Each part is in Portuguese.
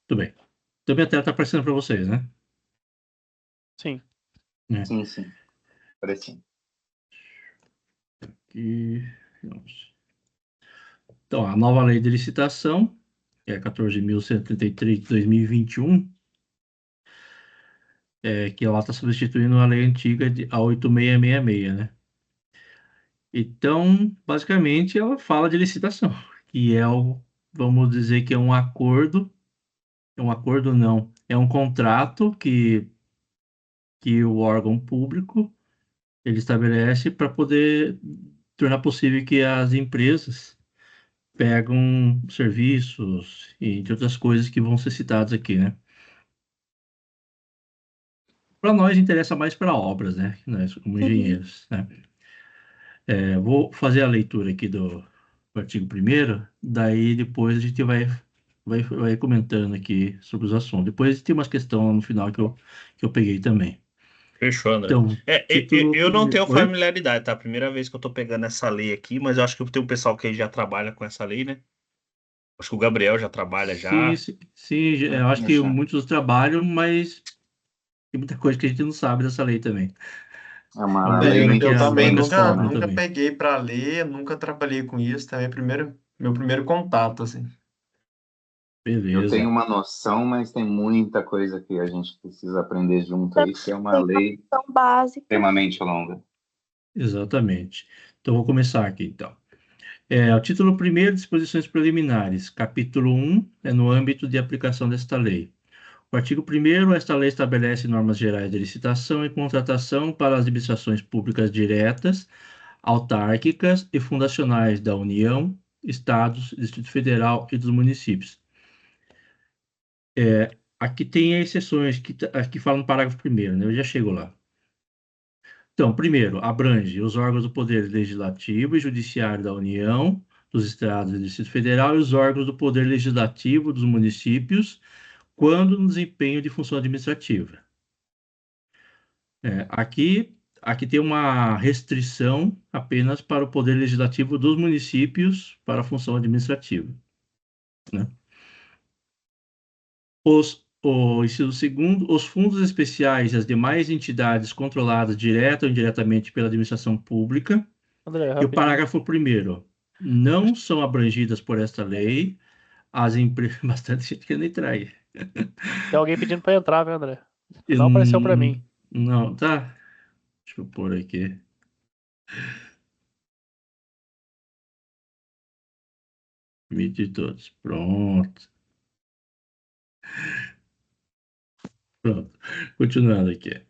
Tudo bem. Também a tela está aparecendo para vocês, né? Sim. É. Sim, sim. Parece. Aqui. Então, a nova lei de licitação, que é 14.133 de 2021, que ela está substituindo a lei antiga, a 8666, né? Então, basicamente, ela fala de licitação, que vamos dizer que é um acordo não, é um contrato que o órgão público ele estabelece para poder tornar possível que as empresas pegam serviços e entre outras coisas que vão ser citadas aqui, né? Para nós interessa mais para obras, né? Nós como engenheiros, né? Vou fazer a leitura aqui do artigo 1º, daí depois a gente vai comentando aqui sobre os assuntos. Depois tem umas questões lá no final que eu peguei também. Fechou, André. Então, título Eu não tenho Oi? familiaridade, tá? Primeira vez que eu tô pegando essa lei aqui, mas eu acho que tem um pessoal que já trabalha com essa lei, né? Acho que o Gabriel já trabalha Sim, já. sim, sim, eu acho que muitos trabalham, mas tem muita coisa que a gente não sabe dessa lei também. É uma Vamos lei ver como é bem que Eu as também obras específica, cobram né? nunca também. peguei para ler, nunca trabalhei com isso, também é meu primeiro contato, assim. Eu tenho Beleza, uma noção, mas tem muita coisa que a gente precisa aprender junto aí, que é uma Tem lei uma noção básica. extremamente longa. exatamente. Então, vou começar aqui, então. O título 1º, disposições preliminares. Capítulo 1 é no âmbito de aplicação desta lei. O artigo 1º, esta lei estabelece normas gerais de licitação e contratação para as administrações públicas diretas, autárquicas e fundacionais da União, Estados, Distrito Federal e dos municípios. Aqui tem exceções que falam no parágrafo 1º, né? Eu já chego lá. Então, primeiro, abrange os órgãos do Poder Legislativo e Judiciário da União, dos Estados e do Distrito Federal e os órgãos do Poder Legislativo dos municípios, quando no desempenho de função administrativa. Aqui tem uma restrição apenas para o Poder Legislativo dos municípios para a função administrativa, né? O inciso segundo, os fundos especiais e as demais entidades controladas direta ou indiretamente pela administração pública. André, E o rapidinho. parágrafo 1º, não são abrangidas por esta lei as empresas... Bastante gente querendo entrar aí. Tem alguém pedindo pra entrar, viu, André? Eu Não apareceu pra mim. Não, tá. Deixa eu pôr aqui. Limite de todos. Pronto. Pronto. Continuando aqui.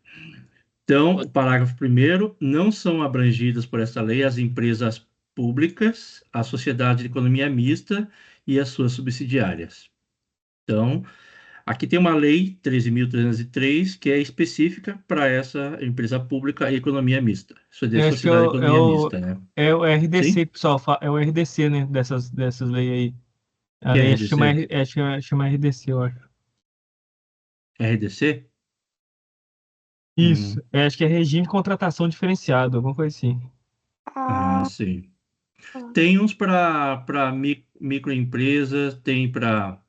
Então, o parágrafo 1º, não são abrangidas por esta lei as empresas públicas, a sociedade de economia mista e as suas subsidiárias. Então, aqui tem uma lei 13.303 que é específica para essa empresa pública e economia mista. Isso é de Acho que sociedade de economia mista, né? é o RDC Sim? que o pessoal fala, é o RDC, né? Dessas leis aí. A Que é lei RDC? chama RDC, eu acho. RDC? Isso, acho que é regime de contratação diferenciado, alguma coisa assim. Sim. Tem uns para microempresas, tem para...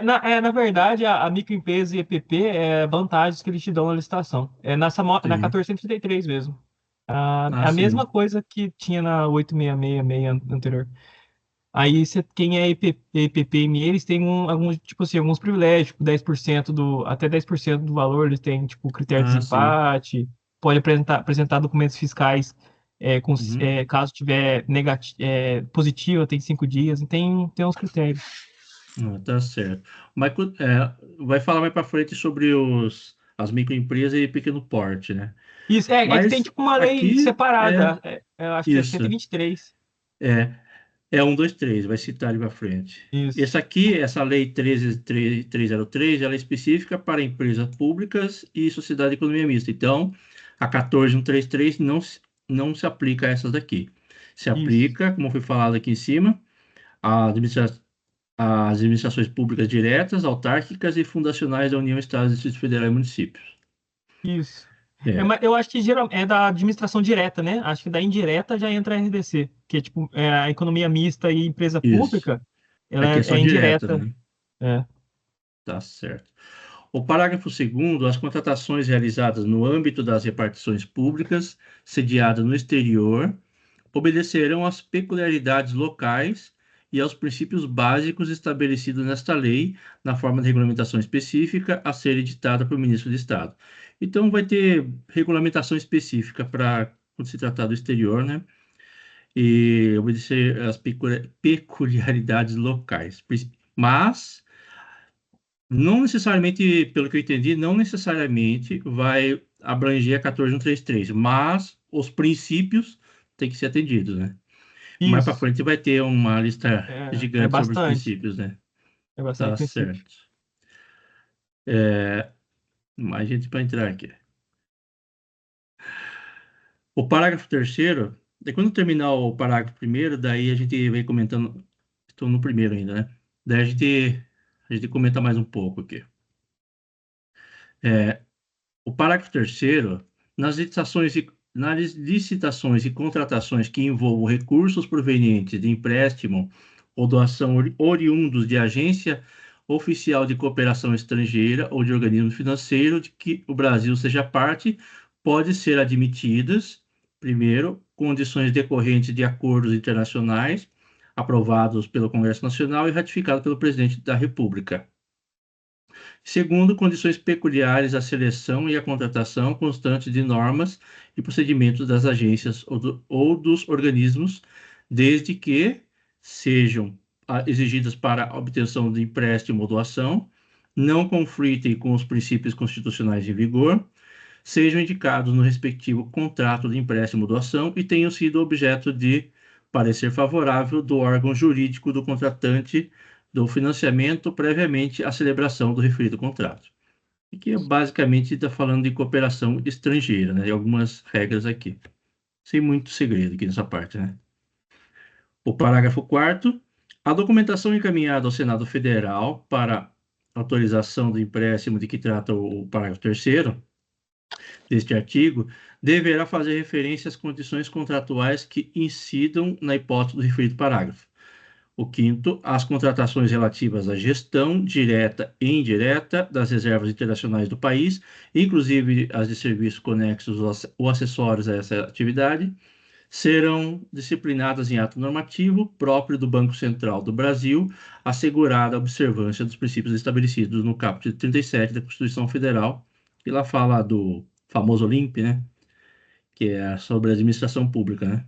Na verdade, a microempresa e EPP é vantagens que eles te dão na licitação. Na Sim. 1433 mesmo. É a mesma Sim. coisa que tinha na 8666 anterior. Aí, quem é EPPME, eles têm alguns, tipo assim, alguns privilégios, tipo até 10% do valor, eles têm, tipo, critério de Sim. desempate, pode apresentar documentos fiscais, Uhum. caso tiver positivo, tem 5 dias, e tem uns critérios. Tá certo. Mas vai falar mais para frente sobre as microempresas e pequeno porte, né? Isso, é que tem, Mas tipo, uma lei aqui separada, eu acho que é isso. 123. É 1, 2, 3, vai citar ali para frente. Isso, Essa lei 13.303, ela é específica para empresas públicas e sociedade de economia mista. Então, a 14.133 não se aplica a essas daqui. Se isso, aplica, como foi falado aqui em cima, às administrações públicas diretas, autárquicas e fundacionais da União, Estados, Distrito Federal e municípios. isso. É, Eu acho que geral, é da administração direta, né? Acho que da indireta já entra a RDC, que é tipo a economia mista e empresa isso. pública, ela Aqui é só é direta, indireta. né? É. Tá certo. O parágrafo 2º, as contratações realizadas no âmbito das repartições públicas sediadas no exterior obedecerão às peculiaridades locais e aos princípios básicos estabelecidos nesta lei, na forma de regulamentação específica a ser editada pelo ministro de Estado. Então, vai ter regulamentação específica para quando se tratar do exterior, né? E obedecer às peculiaridades locais. Mas, não necessariamente, pelo que eu entendi, não necessariamente vai abranger a 14133, mas os princípios têm que ser atendidos, né? Mais para Isso. frente vai ter uma lista É gigante sobre os bastante. princípios, né? É bastante Tá princípio. certo. Mais gente para entrar aqui. O parágrafo 3º, quando terminar o parágrafo 1º, daí a gente vai comentando. Estou no primeiro ainda, né? Daí a gente comenta mais um pouco aqui. O parágrafo 3º, nas licitações e contratações que envolvam recursos provenientes de empréstimo ou doação oriundos de agência oficial de cooperação estrangeira ou de organismo financeiro de que o Brasil seja parte, pode ser admitidas, primeiro, condições decorrentes de acordos internacionais aprovados pelo Congresso Nacional e ratificados pelo Presidente da República. Segundo, condições peculiares à seleção e à contratação constante de normas e procedimentos das agências ou dos organismos, desde que sejam exigidas para a obtenção de empréstimo ou doação, não conflitem com os princípios constitucionais em vigor, sejam indicados no respectivo contrato de empréstimo ou doação e tenham sido objeto de parecer favorável do órgão jurídico do contratante do financiamento previamente à celebração do referido contrato. E que basicamente está falando de cooperação estrangeira, né? E algumas regras aqui. Sem muito segredo aqui nessa parte, né? O parágrafo 4º, a documentação encaminhada ao Senado Federal para autorização do empréstimo de que trata o parágrafo 3º deste artigo deverá fazer referência às condições contratuais que incidam na hipótese do referido parágrafo. O 5º, as contratações relativas à gestão direta e indireta das reservas internacionais do país, inclusive as de serviços conexos ou acessórios a essa atividade, serão disciplinadas em ato normativo próprio do Banco Central do Brasil, assegurada a observância dos princípios estabelecidos no caput 37 da Constituição Federal, que lá fala do famoso LIMP, né? Que é sobre a administração pública, né?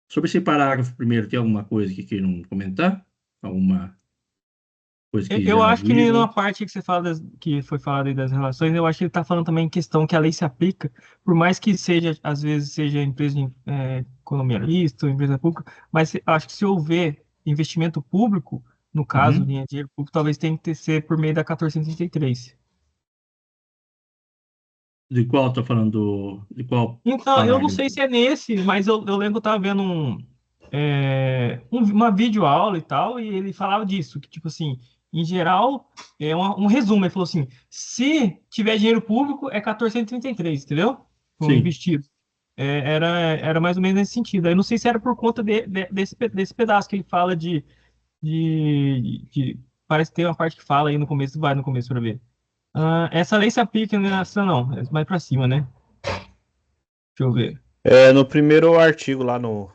Sobre esse parágrafo primeiro, tem alguma coisa que queiram comentar? Alguma coisa que Eu já acho que viram? na parte que você fala que foi falado aí das relações, eu acho que ele está falando também em questão que a lei se aplica, por mais que seja, às vezes, seja empresa de economia mista ou empresa pública, mas acho que se houver investimento público, no caso, Uhum. dinheiro público, talvez tenha que ser por meio da 1433. De qual estou falando? De qual Então, eu não sei parágrafo? se é nesse, mas eu lembro que eu estava vendo uma videoaula e tal, e ele falava disso, que, tipo assim, em geral, um resumo, ele falou assim, se tiver dinheiro público, é 1433, entendeu? Um Sim. investido. Era mais ou menos nesse sentido. Aí eu não sei se era por conta desse pedaço que ele fala parece que tem uma parte que fala aí no começo, vai no começo para ver. Essa lei se aplica nessa não, é mais para cima, né? Deixa eu ver. No primeiro artigo lá no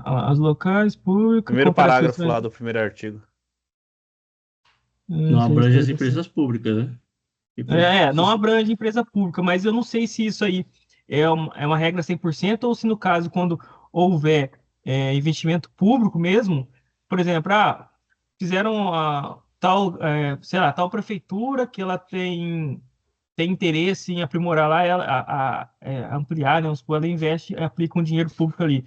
As locais públicas, primeiro comparações. parágrafo lá do primeiro artigo. Não abrange as empresas públicas, né? Não abrange empresa pública, mas eu não sei se isso aí é uma regra 100% ou se no caso, quando houver investimento público mesmo, por exemplo, fizeram sei lá, tal prefeitura que ela tem interesse em aprimorar lá, ampliar, né, vamos supor, ela investe, aplica um dinheiro público ali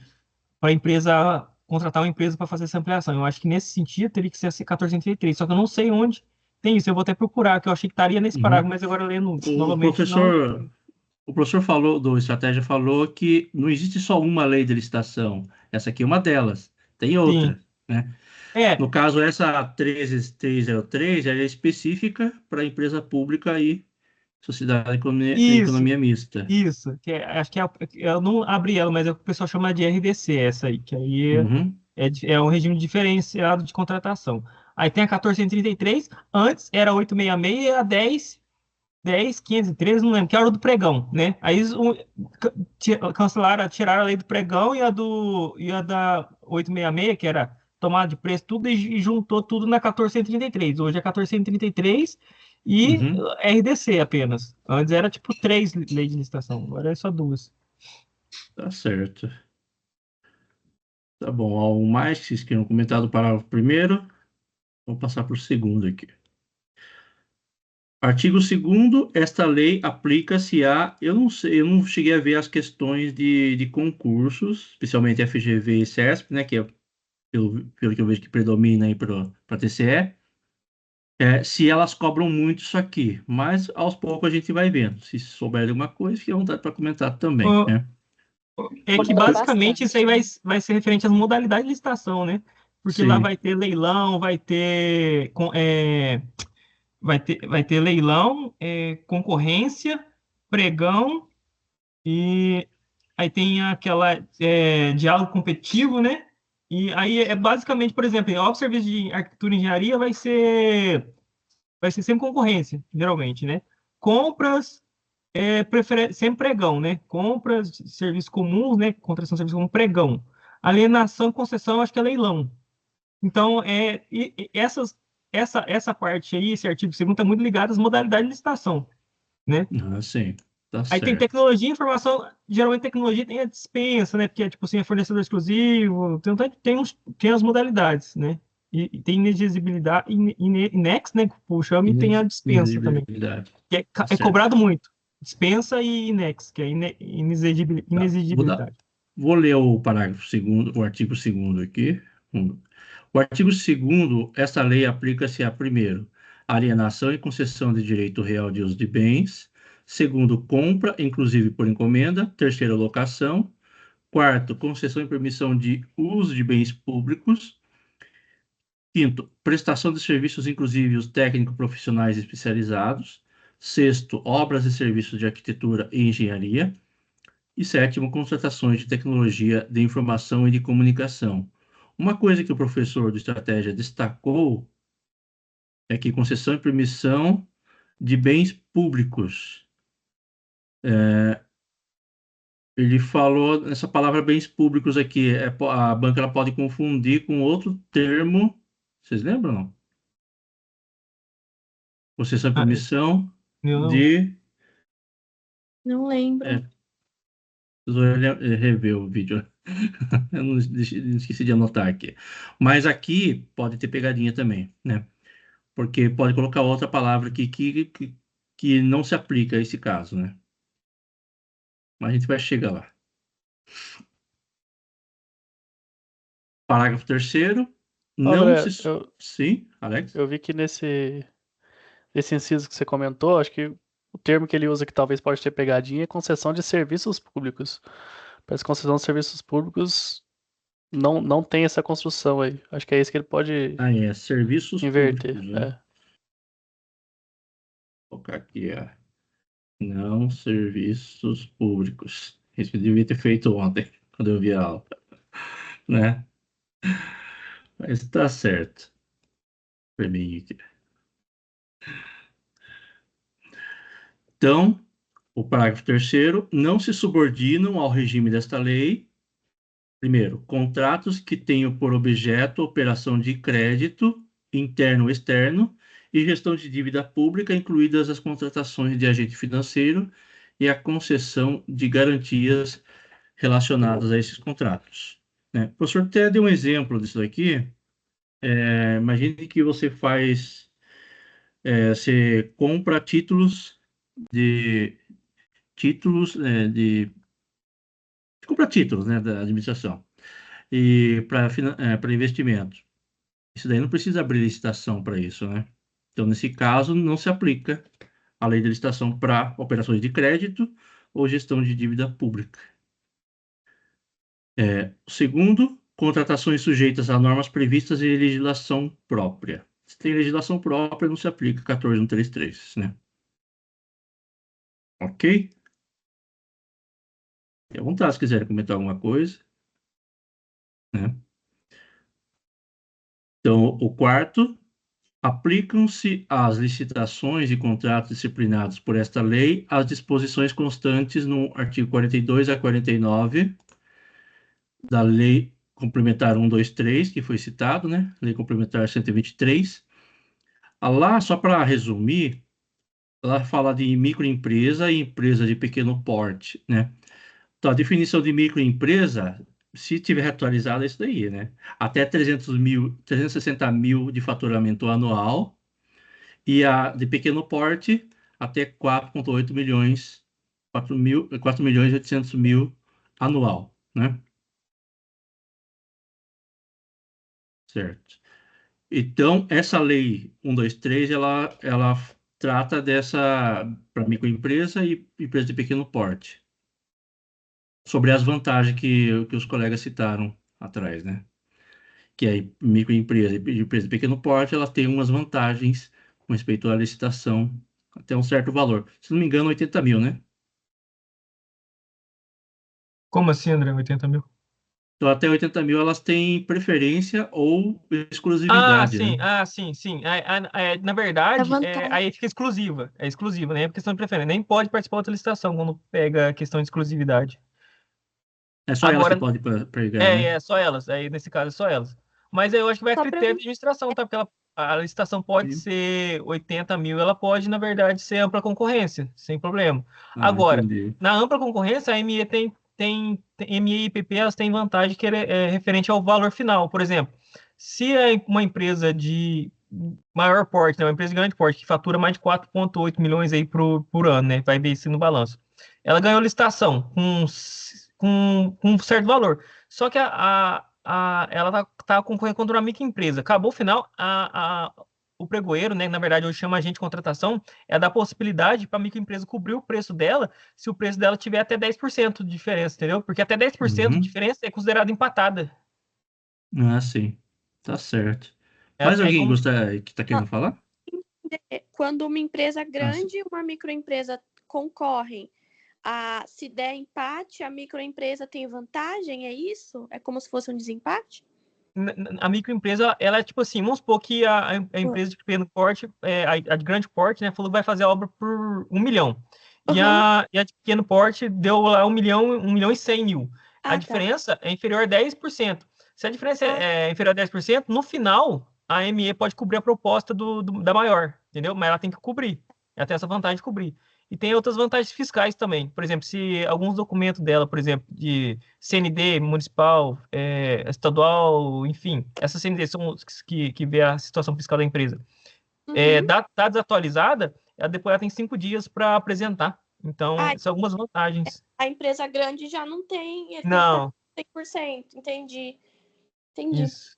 para a empresa contratar uma empresa para fazer essa ampliação. Eu acho que nesse sentido teria que ser a 1433, só que eu não sei onde tem isso. Eu vou até procurar, que eu achei que estaria nesse Uhum. parágrafo, mas agora lendo O novamente não. professor falou, do Estratégia falou que não existe só uma lei de licitação. Essa aqui é uma delas. Tem Sim. outra, né? É, No caso, essa 13303 ela é específica para empresa pública e sociedade e isso, economia mista. isso. Acho que eu não abri ela, mas o pessoal chama de RDC, essa aí, que aí Uhum. é um regime diferenciado de contratação. Aí tem a 1433, antes era 866 e a 10.513, não lembro, que era o do pregão, né? Aí cancelaram, tiraram a lei do pregão e a da 866, que era tomada de preço, tudo, e juntou tudo na 1433. Hoje é 1433 e Uhum, RDC apenas. Antes era tipo três leis de licitação, agora é só duas. tá certo. Tá bom. Algo mais que vocês queiram comentar do parágrafo primeiro? Vou passar para o segundo aqui. Artigo 2º, esta lei aplica-se a, eu não sei, eu não cheguei a ver as questões de concursos, especialmente FGV e CESP, né, que é pelo que eu vejo que predomina aí para a TCE, se elas cobram muito isso aqui, mas aos poucos a gente vai vendo. Se souber de alguma coisa, fique à vontade para comentar também, Ó, né? É que Muda basicamente isso aí bastante. vai ser referente às modalidades de licitação, né? Porque lá Sim. vai ter leilão, vai ter leilão, concorrência, pregão e aí tem aquela diálogo competitivo, né? E aí é basicamente, por exemplo, o serviço de arquitetura e engenharia vai ser sempre concorrência, geralmente, né? Compras, sempre pregão, né? Compras, serviços comuns, né? Contratação de serviço comum, pregão. Alienação, concessão, acho que é leilão. Então, essa parte aí, esse artigo 2º, está muito ligado às modalidades de licitação, né? Ah, sim. Tá Aí tem certo. tecnologia e informação, geralmente tecnologia tem a dispensa, né? Porque é tipo assim, é fornecedor exclusivo, tem as modalidades, né? E tem inexigibilidade, inex, né? Que chama, e tem a dispensa também, Inexigibilidade. que é, Tá é certo. cobrado muito. Dispensa e inex, que é Tá. inexigibilidade. Vou ler o parágrafo segundo, o artigo 2º aqui. O artigo 2º, esta lei aplica-se a, primeiro, alienação e concessão de direito real de uso de bens. Segundo, compra, inclusive por encomenda. Terceiro, locação. Quarto, concessão e permissão de uso de bens públicos. Quinto, prestação de serviços, inclusive os técnico-profissionais especializados. Sexto, obras e serviços de arquitetura e engenharia. E sétimo, contratações de tecnologia de informação e de comunicação. Uma coisa que o professor de estratégia destacou é que concessão e permissão de bens públicos. Ele falou nessa palavra bens públicos aqui. A banca ela pode confundir com outro termo. Vocês lembram, não? Concessão e Ah, permissão eu não. de. Não lembro. É, preciso rever o vídeo. Eu não esqueci de anotar aqui. Mas aqui pode ter pegadinha também, né? Porque pode colocar outra palavra aqui que não se aplica a esse caso, né? Mas a gente vai chegar lá. Parágrafo terceiro. Ó, Não André, se. Sim, Alex? eu vi que nesse inciso que você comentou, acho que o termo que ele usa que talvez pode ter pegadinha é concessão de serviços públicos. Parece que concessão de serviços públicos não tem essa construção aí. Acho que é isso que ele pode Ah, é. Serviços inverter. públicos, né? É. Vou colocar aqui, não serviços públicos. Isso eu devia ter feito ontem, quando eu vi a aula, né? Mas tá certo. Para mim aqui. Então, o parágrafo terceiro, não se subordinam ao regime desta lei. Primeiro, contratos que tenham por objeto operação de crédito, interno ou externo, e gestão de dívida pública, incluídas as contratações de agente financeiro e a concessão de garantias relacionadas a esses contratos, né? O professor até deu um exemplo disso daqui. Imagine que você compra de títulos, compra títulos, né, da administração e para investimento. Isso daí não precisa abrir licitação para isso, né? Então, nesse caso, não se aplica a lei de licitação para operações de crédito ou gestão de dívida pública. Segundo, contratações sujeitas a normas previstas em legislação própria. Se tem legislação própria, não se aplica 14133, né? Ok? Fique à vontade se quiserem comentar alguma coisa, né? Então, o quarto, Aplicam-se às licitações e contratos disciplinados por esta lei as disposições constantes no artigo 42 a 49 da Lei Complementar 123, que foi citado, né? Lei Complementar 123. Lá, só para resumir, ela fala de microempresa e empresa de pequeno porte, né? Então, a definição de microempresa, se tiver atualizada, é isso daí, né? Até 360 mil de faturamento anual e a de pequeno porte até 4,8 milhões, 4 milhões e 800 mil anual, né? Certo. Então, essa lei 123, ela trata dessa para microempresa e empresa de pequeno porte, sobre as vantagens que os colegas citaram atrás, né? Que é microempresa e empresa de pequeno porte, ela tem umas vantagens com respeito à licitação até um certo valor. Se não me engano, 80 mil, né? Como assim, André? 80 mil? Então, até 80 mil elas têm preferência ou Ah, exclusividade, sim, né? sim. Na É verdade, vantagem. aí fica é exclusiva, né? É questão de preferência. Nem pode participar da outra licitação quando pega a questão de exclusividade. É só elas que Agora, podem pegar, né? só elas. Aí, nesse caso, é só elas. Mas aí eu acho que vai a Só para critério de administração, tá? Porque a licitação pode Sim. ser 80 mil, ela pode, na verdade, ser ampla concorrência, sem problema. Ah, Agora, entendi. na ampla concorrência, a ME ME e IPP, elas têm vantagem que é referente ao valor final. Por exemplo, se é uma empresa de maior porte, né, uma empresa de grande porte, que fatura mais de 4,8 milhões aí por ano, né? Vai ver isso no balanço. Ela ganhou licitação com um certo valor. Só que ela tá concorrendo contra uma microempresa. Acabou o final, o pregoeiro, né? Na verdade, hoje chama agente de contratação, é dar possibilidade para a microempresa cobrir o preço dela se o preço dela tiver até 10% de diferença, entendeu? Porque até 10% de Uhum. diferença é considerada empatada. Ah, sim. Tá certo. Mais É alguém como que está querendo falar? Quando uma empresa Ah, sim. grande e uma microempresa concorrem, se der empate, a microempresa tem vantagem, é isso? É como se fosse um desempate? a microempresa, ela é tipo assim, vamos supor que a empresa de pequeno porte, a de grande porte, né, falou que vai fazer a obra por 1 milhão. E Uhum. a de pequeno porte deu lá 1 milhão e 100 mil. A Tá. diferença é inferior a 10%. Se a diferença Ah. é inferior a 10%, no final, a ME pode cobrir a proposta da maior, entendeu? Mas ela tem que cobrir. Ela tem essa vantagem de cobrir. E tem outras vantagens fiscais também. Por exemplo, se alguns documentos dela, por exemplo, de CND municipal, estadual, enfim, essas CNDs são os que vê a situação fiscal da empresa. Uhum. Tá desatualizada, depois ela tem 5 dias para apresentar. Então, são algumas vantagens. A empresa grande já não tem, ele tem que Não, estar 100%. Entendi. isso.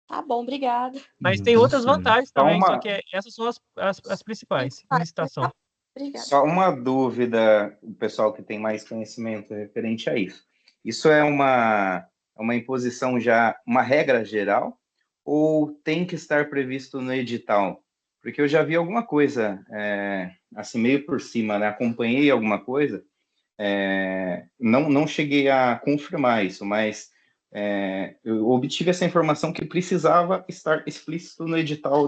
Tá bom, obrigada. Mas tem Tá outras certo. vantagens Só também, só uma, que essas são as principais em licitação. Obrigada. só uma dúvida, o pessoal que tem mais conhecimento referente a isso. Isso é uma imposição já, uma regra geral, ou tem que estar previsto no edital? Porque eu já vi alguma coisa, assim, meio por cima, né? Acompanhei alguma coisa, não cheguei a confirmar isso, mas eu obtive essa informação que precisava estar explícito no edital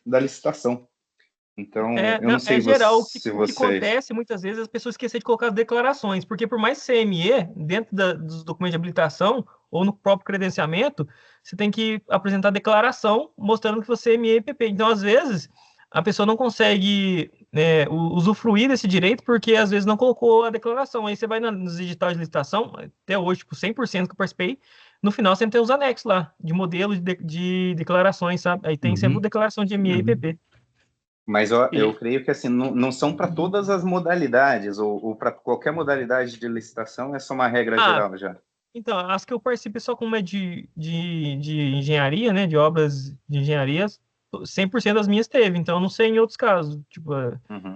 da licitação. Então, eu não sei Geral, se o que vocês... acontece muitas vezes é as pessoas esquecem de colocar as declarações, porque por mais CME, dentro dos documentos de habilitação ou no próprio credenciamento, você tem que apresentar a declaração mostrando que você é ME e PP. Então, às vezes, a pessoa não consegue usufruir desse direito porque às vezes não colocou a declaração. Aí você vai nos editais de licitação, até hoje, tipo, 100% que eu participei, no final sempre tem os anexos lá, de modelo de declarações, sabe? Aí tem sempre a declaração de ME e PP. Mas eu creio que assim, não são para todas as modalidades, ou para qualquer modalidade de licitação, é só uma regra geral já. Então, as que eu participo só como é de engenharia, né, de obras de engenharia, 100% das minhas teve, então eu não sei em outros casos. Tipo,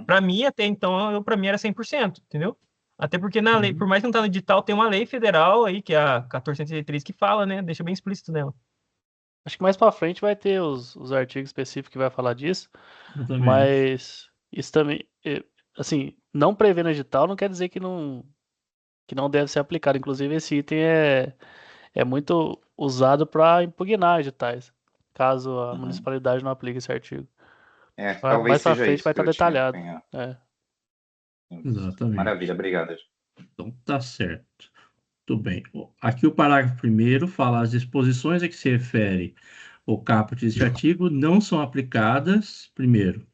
para mim, até então, para mim era 100%, entendeu? Até porque na lei, por mais que não tá no edital, tem uma lei federal aí, que é a 1483, que fala, né, deixa bem explícito nela. Acho que mais pra frente vai ter os artigos específicos que vai falar disso, Exatamente. mas isso também, assim, não prever no edital não quer dizer que não deve ser aplicado. Inclusive, esse item é muito usado para impugnar editais. caso a Uhum. municipalidade não aplique esse artigo. Talvez Mais pra seja frente isso vai que estar eu tinha detalhado. apanhado. É. Exatamente. Maravilha, obrigado. Então, tá certo. Tudo bem. Aqui o parágrafo primeiro fala as disposições a que se refere o caput deste artigo não são aplicadas, primeiro,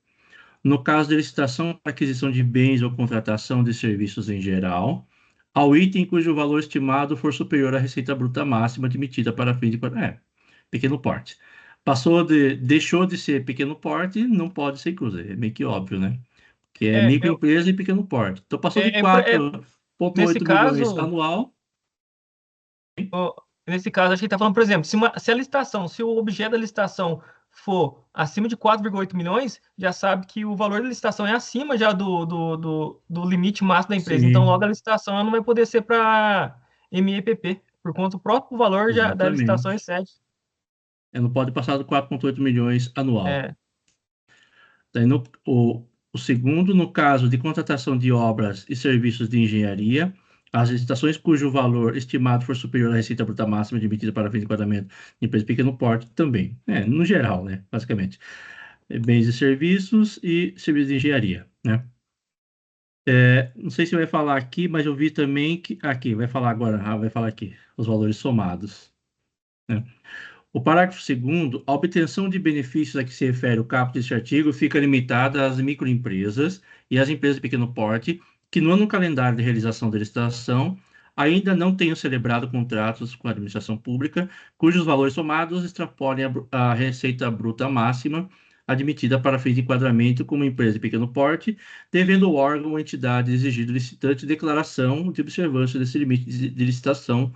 no caso de licitação para aquisição de bens ou contratação de serviços em geral, ao item cujo valor estimado for superior à receita bruta máxima admitida para fim de pequeno porte. Deixou de ser pequeno porte, não pode ser incluso. É meio que óbvio, né? Que é microempresa e pequeno porte. Então, passou de 4,8 milhões anual. Nesse caso, acho que ele está falando, por exemplo, se o objeto da licitação for acima de 4,8 milhões, já sabe que o valor da licitação é acima já do limite máximo da empresa. Sim. Então, logo a licitação ela não vai poder ser para MEPP, por conta do próprio valor da Exatamente. licitação excede. Não pode passar do 4,8 milhões anual. Daí o segundo, no caso de contratação de obras e serviços de engenharia, as licitações cujo valor estimado for superior à receita bruta máxima admitida para fim de enquadramento de empresa de pequeno porte também. No geral, né? Basicamente. Bens e serviços e serviços de engenharia, né? Não sei se vai falar aqui, mas eu vi também que... Aqui, vai falar agora, vai falar aqui, os valores somados, né? O parágrafo 2º, a obtenção de benefícios a que se refere o caput deste artigo fica limitada às microempresas e às empresas de pequeno porte que no ano calendário de realização da licitação ainda não tenham celebrado contratos com a administração pública cujos valores somados extrapolem a receita bruta máxima admitida para fins de enquadramento como empresa de pequeno porte, devendo o órgão ou entidade exigir do licitante declaração de observância desse limite de licitação,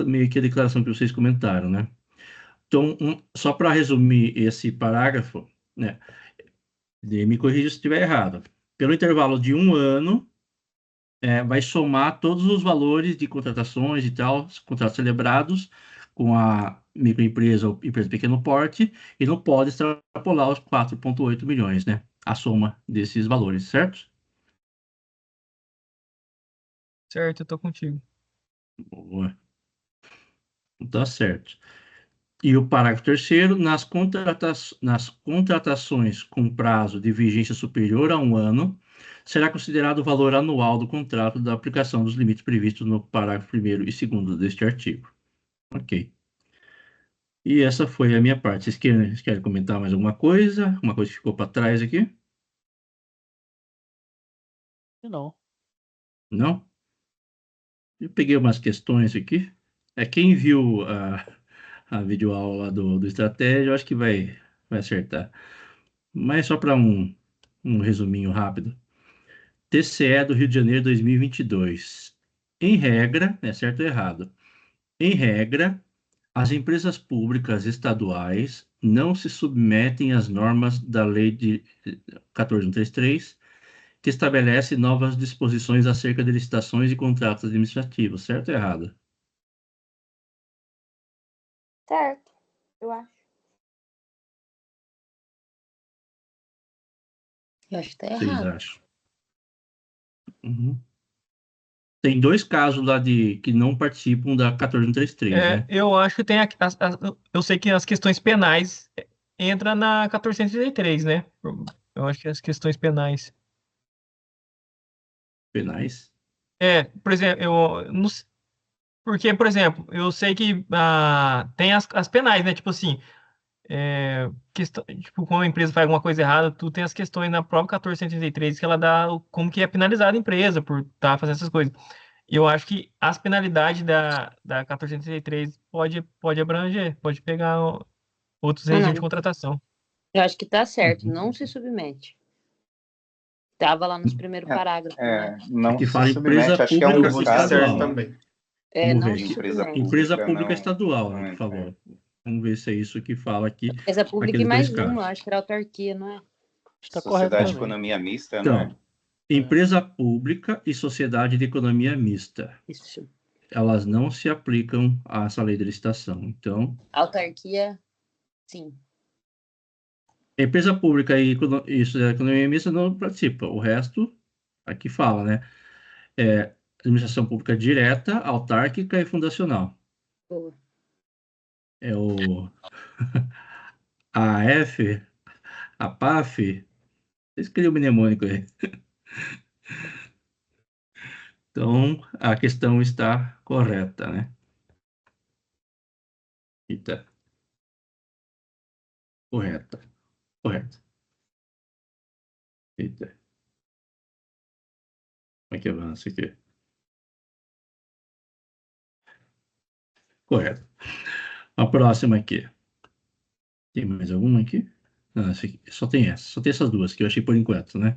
meio que a declaração que vocês comentaram, né? Então, só para resumir esse parágrafo, né, me corrija se estiver errado. Pelo intervalo de 1 ano, vai somar todos os valores de contratações e tal, contratos celebrados com a microempresa ou empresa de pequeno porte, e não pode extrapolar os 4,8 milhões, né? A soma desses valores, certo? Certo, eu tô contigo. Boa. Tá certo. E o parágrafo 3º, nas contratações com prazo de vigência superior a 1 ano, será considerado o valor anual do contrato da aplicação dos limites previstos no parágrafo 1º e 2º deste artigo. Ok. E essa foi a minha parte. Vocês querem comentar mais alguma coisa? Uma coisa que ficou para trás aqui? Não. Não? Eu peguei umas questões aqui. Quem viu a videoaula do Estratégia, eu acho que vai acertar. Mas só para um resuminho rápido. TCE do Rio de Janeiro 2022. Em regra, certo ou errado? Em regra, as empresas públicas estaduais não se submetem às normas da Lei de 14.133, que estabelece novas disposições acerca de licitações e contratos administrativos, certo ou errado? Certo, eu acho. Eu acho que tá Vocês errado. acham? Uhum. Tem 2 casos lá que não participam da 1433, né? Eu acho que tem eu sei que as questões penais entram na 1433, né? Eu acho que as questões penais. Penais. Por exemplo, eu não sei, porque, por exemplo, eu sei que tem as penais, né? Tipo assim, tipo, quando a empresa faz alguma coisa errada, tu tem as questões na própria 1433 que ela dá como que é penalizada a empresa por estar fazendo essas coisas. E eu acho que as penalidades da 1433 pode abranger, pode pegar outros regimes de contratação. Eu acho que tá certo, Uhum. não se submete. Tava lá nos primeiros parágrafos, né? Não Aqui se fala submete. empresa Acho que é pública um dos Vou casos. certo também. Vamos Não ver se aqui. Empresa submete. Empresa pública pública não- estadual, né, não por favor. entra. Vamos ver se é isso que fala aqui. Empresa pública e aqueles mais 2 casos. uma, acho que era autarquia, não é? Está correto Sociedade de também. Economia Mista, não é? Então, empresa pública e sociedade de economia mista, Isso. elas não se aplicam a essa lei de licitação. Então, Autarquia, sim. empresa pública e sociedade de economia mista não participa. O resto, aqui fala, né? Administração pública direta, autárquica e fundacional. Boa. É o AF, a PAF. Vocês criam o mnemônico aí. Então, a questão está correta, né? Eita, correta, correta. Eita, como é que avança aqui? Correto. A próxima aqui. Tem mais alguma aqui? Não, essa aqui, só tem essa. Só tem essas duas que eu achei por enquanto, né?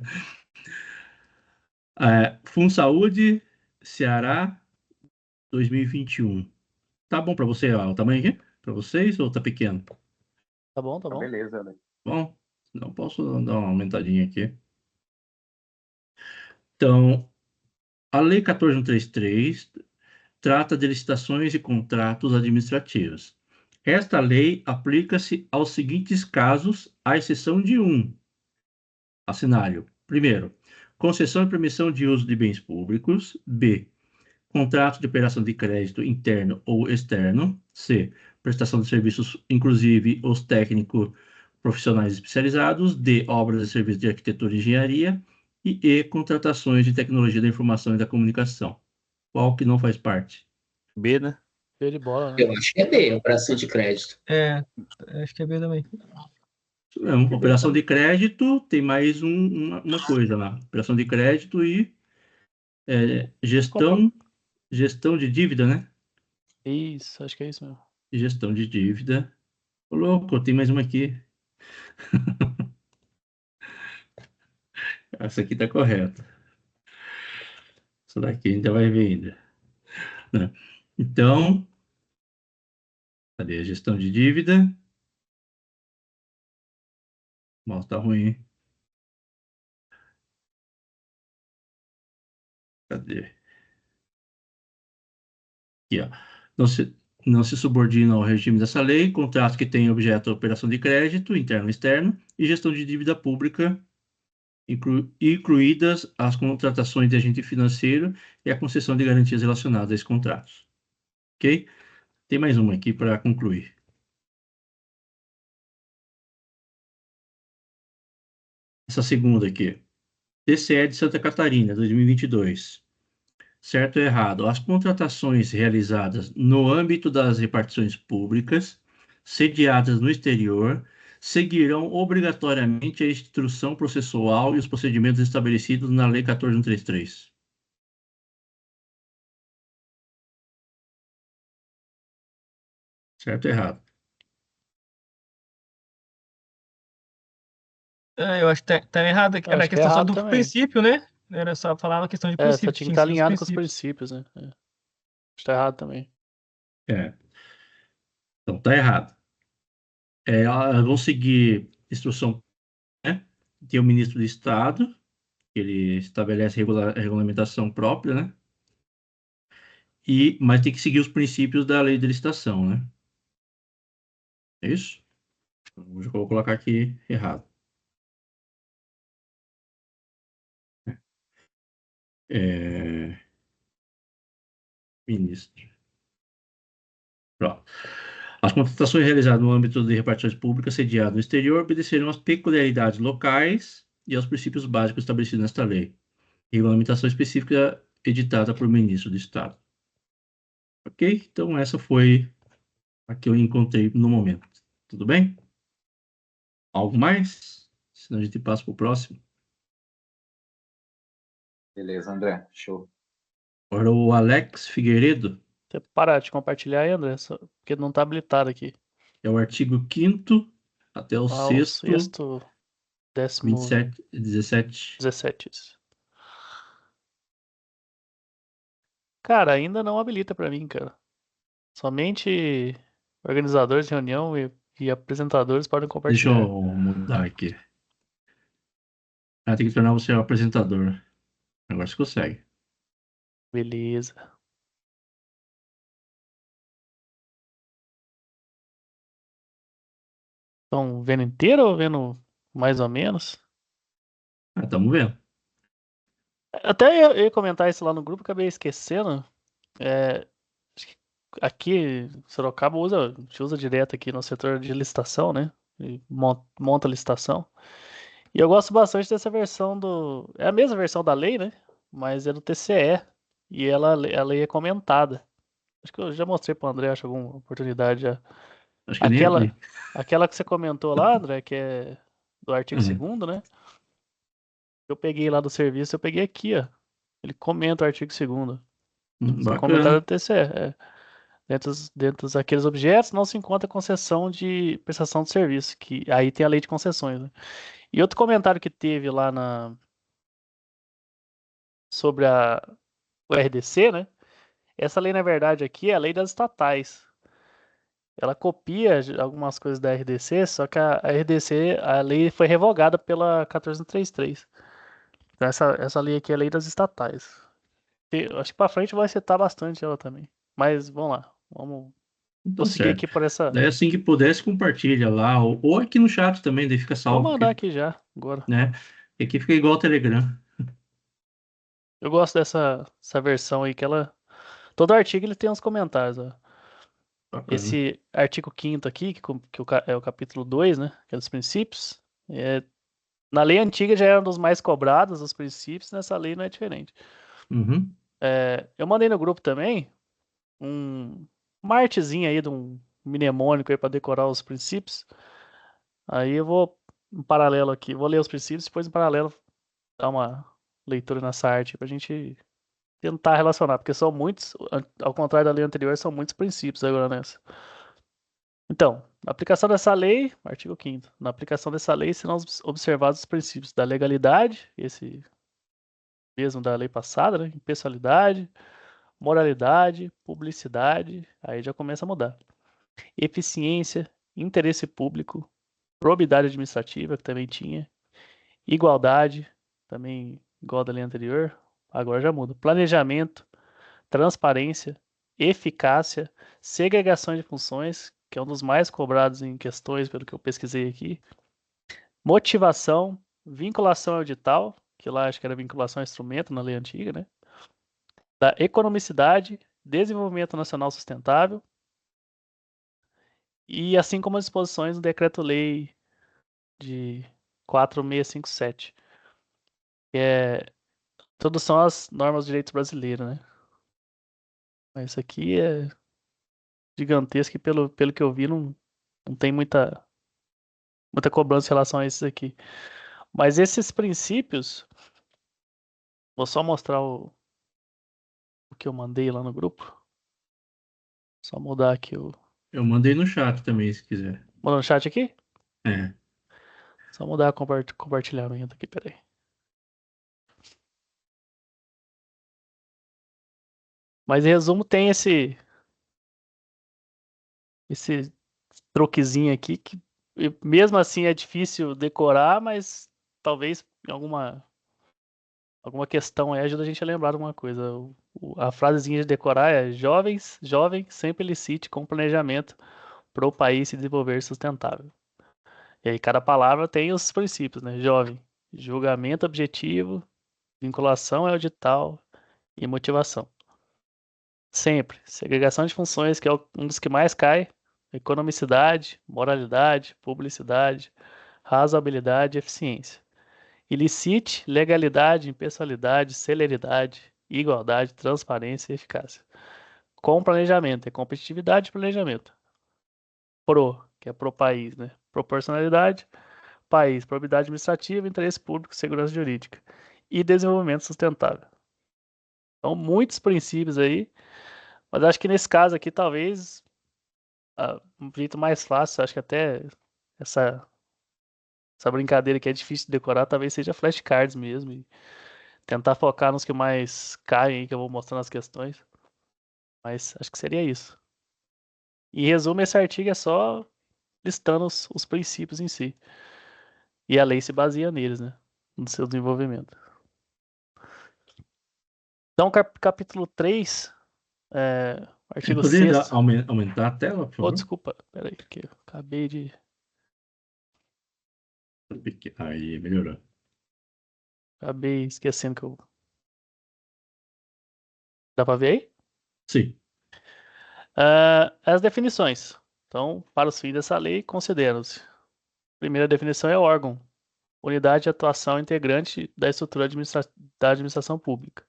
FunSaúde, Ceará, 2021. Tá bom para você ó, o tamanho aqui? Para vocês ou tá pequeno? Tá bom, tá Tá bom. beleza, né? Bom, não posso dar uma aumentadinha aqui. Então, a Lei 14.133 trata de licitações e contratos administrativos. Esta lei aplica-se aos seguintes casos, à exceção de um. Cenário. Primeiro, concessão e permissão de uso de bens públicos. B, contrato de operação de crédito interno ou externo. C, prestação de serviços, inclusive os técnicos profissionais especializados. D, obras e serviços de arquitetura e engenharia. E E, contratações de tecnologia da informação e da comunicação. Qual que não faz parte? B, né? Show de bola, né? Eu acho que é B, operação de crédito. Acho que é B também. Operação de crédito tem mais uma coisa lá. Operação de crédito e gestão de dívida, né? Isso, acho que é isso mesmo. Gestão de dívida. Ô, louco, tem mais uma aqui. Essa aqui tá correta. Essa daqui a gente vai ver ainda. Né? Então, cadê a gestão de dívida? O mouse tá ruim. Cadê? Aqui, ó. Não se subordina ao regime dessa lei, contratos que têm objeto a operação de crédito, interno e externo, e gestão de dívida pública, incluídas as contratações de agente financeiro e a concessão de garantias relacionadas a esses contratos. Ok? Tem mais uma aqui para concluir. Essa segunda aqui. TCE de Santa Catarina, 2022. Certo ou errado? As contratações realizadas no âmbito das repartições públicas, sediadas no exterior, seguirão obrigatoriamente a instrução processual e os procedimentos estabelecidos na Lei 14.133. Certo ou errado? Eu acho que tá errado. Era a Acho que é questão só errado do também. princípio, né? Era só falar uma questão de Só princípio. tinha que estar ser os alinhado com os princípios. princípios, né? Acho que tá errado também. Então, tá errado. Elas vão seguir instrução, né? Tem o ministro do Estado, que ele estabelece regulamentação própria, né? Mas tem que seguir os princípios da lei de licitação, né? É isso? Hoje eu vou colocar aqui errado. Ministro. Pronto. As contratações realizadas no âmbito de repartições públicas sediadas no exterior obedecerão às peculiaridades locais e aos princípios básicos estabelecidos nesta lei. Regulamentação específica editada por ministro do Estado. Ok? Então, essa foi a que eu encontrei no momento. Tudo bem? Algo mais? Senão a gente passa para o próximo. Beleza, André. Show. Agora o Alex Figueiredo. Você para de compartilhar aí, André, porque não tá habilitado aqui. É o artigo 5º até o 6º, 17. 17. Isso. Cara, ainda não habilita pra mim, cara. Somente organizadores de reunião e apresentadores podem Deixa compartilhar. eu mudar aqui. Tem que tornar você o apresentador. Agora você consegue. Beleza. Estão vendo inteiro ou vendo mais ou menos? Estamos vendo. Até eu ia comentar isso lá no grupo, acabei esquecendo. aqui, Sorocaba a gente usa direto aqui no setor de licitação, né? E monta a licitação. E eu gosto bastante dessa versão do. É a mesma versão da lei, né? Mas é do TCE. E a lei é comentada. Acho que eu já mostrei para o André, acho alguma oportunidade já. Acho que nem abri. Aquela que você comentou lá, André, que é do artigo Uhum. 2º, né? Eu peguei lá do serviço, eu peguei aqui, ó. Ele comenta o artigo 2º. São comentários Bacana. do TCE. Dentro daqueles objetos não se encontra concessão de prestação de serviço, que aí tem a lei de concessões, né? E outro comentário que teve lá sobre o RDC, né? Essa lei, na verdade, aqui é a lei das estatais. Ela copia algumas coisas da RDC, só que a RDC, a lei foi revogada pela 1433. Então essa lei aqui é a lei das estatais. Acho que pra frente vai citar bastante ela também. Mas vamos lá, Tá vou seguir certo. aqui por essa. Daí assim que pudesse, compartilha lá, ou aqui no chat também, daí fica Vou salvo, mandar aqui já, agora. né? E aqui fica igual ao Telegram. Eu gosto dessa versão aí que ela. Todo artigo ele tem uns comentários, ó. Bacana. Esse artigo 5º aqui, é o capítulo 2, né? Que é dos princípios. Na lei antiga já era um dos mais cobrados, os princípios, nessa lei não é diferente. Uhum. Eu mandei no grupo também uma artezinha aí de um mnemônico aí para decorar os princípios. Aí eu vou, em paralelo aqui, vou ler os princípios, depois em paralelo dar uma leitura nessa arte pra gente tentar relacionar, porque são muitos, ao contrário da lei anterior, são muitos princípios agora nessa. Então, na aplicação dessa lei, artigo 5º, na aplicação dessa lei serão observados os princípios da legalidade, esse mesmo da lei passada, né? Impessoalidade, moralidade, publicidade, aí já começa a mudar. Eficiência, interesse público, probidade administrativa, que também tinha, igualdade, também igual da lei anterior, agora já muda. Planejamento, transparência, eficácia, segregação de funções, que é um dos mais cobrados em questões, pelo que eu pesquisei aqui, motivação, vinculação ao edital, que lá acho que era vinculação ao instrumento na lei antiga, né? Da economicidade, desenvolvimento nacional sustentável, e assim como as disposições do Decreto-Lei de 4657, que é introdução às normas de direito brasileiro, né? Mas isso aqui é gigantesco e pelo que eu vi não tem muita cobrança em relação a esses aqui. Mas esses princípios, vou só mostrar o que eu mandei lá no grupo. Só mudar aqui o. Eu mandei no chat também, se quiser. Mandou no chat aqui? É. Só mudar o compartilhamento aqui, peraí. Mas em resumo tem esse truquezinho aqui que mesmo assim é difícil decorar, mas talvez em alguma questão aí ajuda a gente a lembrar de alguma coisa. A frasezinha de decorar é: jovem, sempre licite com planejamento para o país se desenvolver sustentável. E aí cada palavra tem os princípios, né? Jovem, julgamento objetivo, vinculação ao edital e motivação. Sempre. Segregação de funções, que é um dos que mais cai. Economicidade, moralidade, publicidade, razoabilidade e eficiência. Ilicite, legalidade, impessoalidade, celeridade, igualdade, transparência e eficácia. Com planejamento, é competitividade e planejamento. Pro, que é pro país, né? Proporcionalidade, país, probidade administrativa, interesse público, segurança jurídica. E desenvolvimento sustentável. Então, muitos princípios aí, mas acho que nesse caso aqui, talvez, um jeito mais fácil, acho que até essa brincadeira que é difícil de decorar, talvez seja flashcards mesmo. E tentar focar nos que mais caem aí, que eu vou mostrar nas questões. Mas acho que seria isso. Em resumo, esse artigo é só listando os princípios em si. E a lei se baseia neles, né? No seu desenvolvimento. Então, capítulo 3, artigo Poderia 6º. aumentar a tela, por Oh, favor? desculpa, peraí, que eu acabei de... Aí, melhorou. Acabei esquecendo Dá pra ver aí? Sim. As definições. Então, para os fins dessa lei, consideram-se. Primeira definição é órgão. Unidade de atuação integrante da estrutura da administração pública.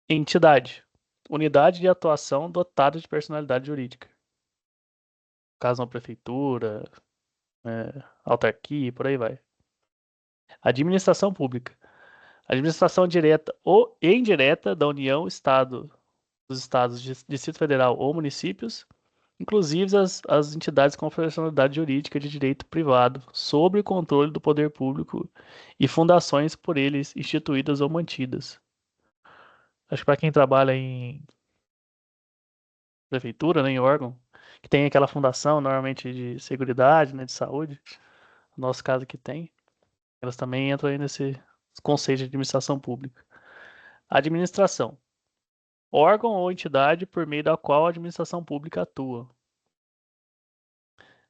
Entidade. Unidade de atuação dotada de personalidade jurídica. Caso uma prefeitura, autarquia, por aí vai. Administração pública. Administração direta ou indireta da União, Estado, dos Estados, Distrito Federal ou municípios, inclusive as entidades com personalidade jurídica de direito privado, sob o controle do poder público e fundações por eles instituídas ou mantidas. Acho que para quem trabalha em prefeitura, né, em órgão, que tem aquela fundação, normalmente de seguridade, né, de saúde, no nosso caso que tem, elas também entram aí nesse conceito de administração pública. Administração. Órgão ou entidade por meio da qual a administração pública atua.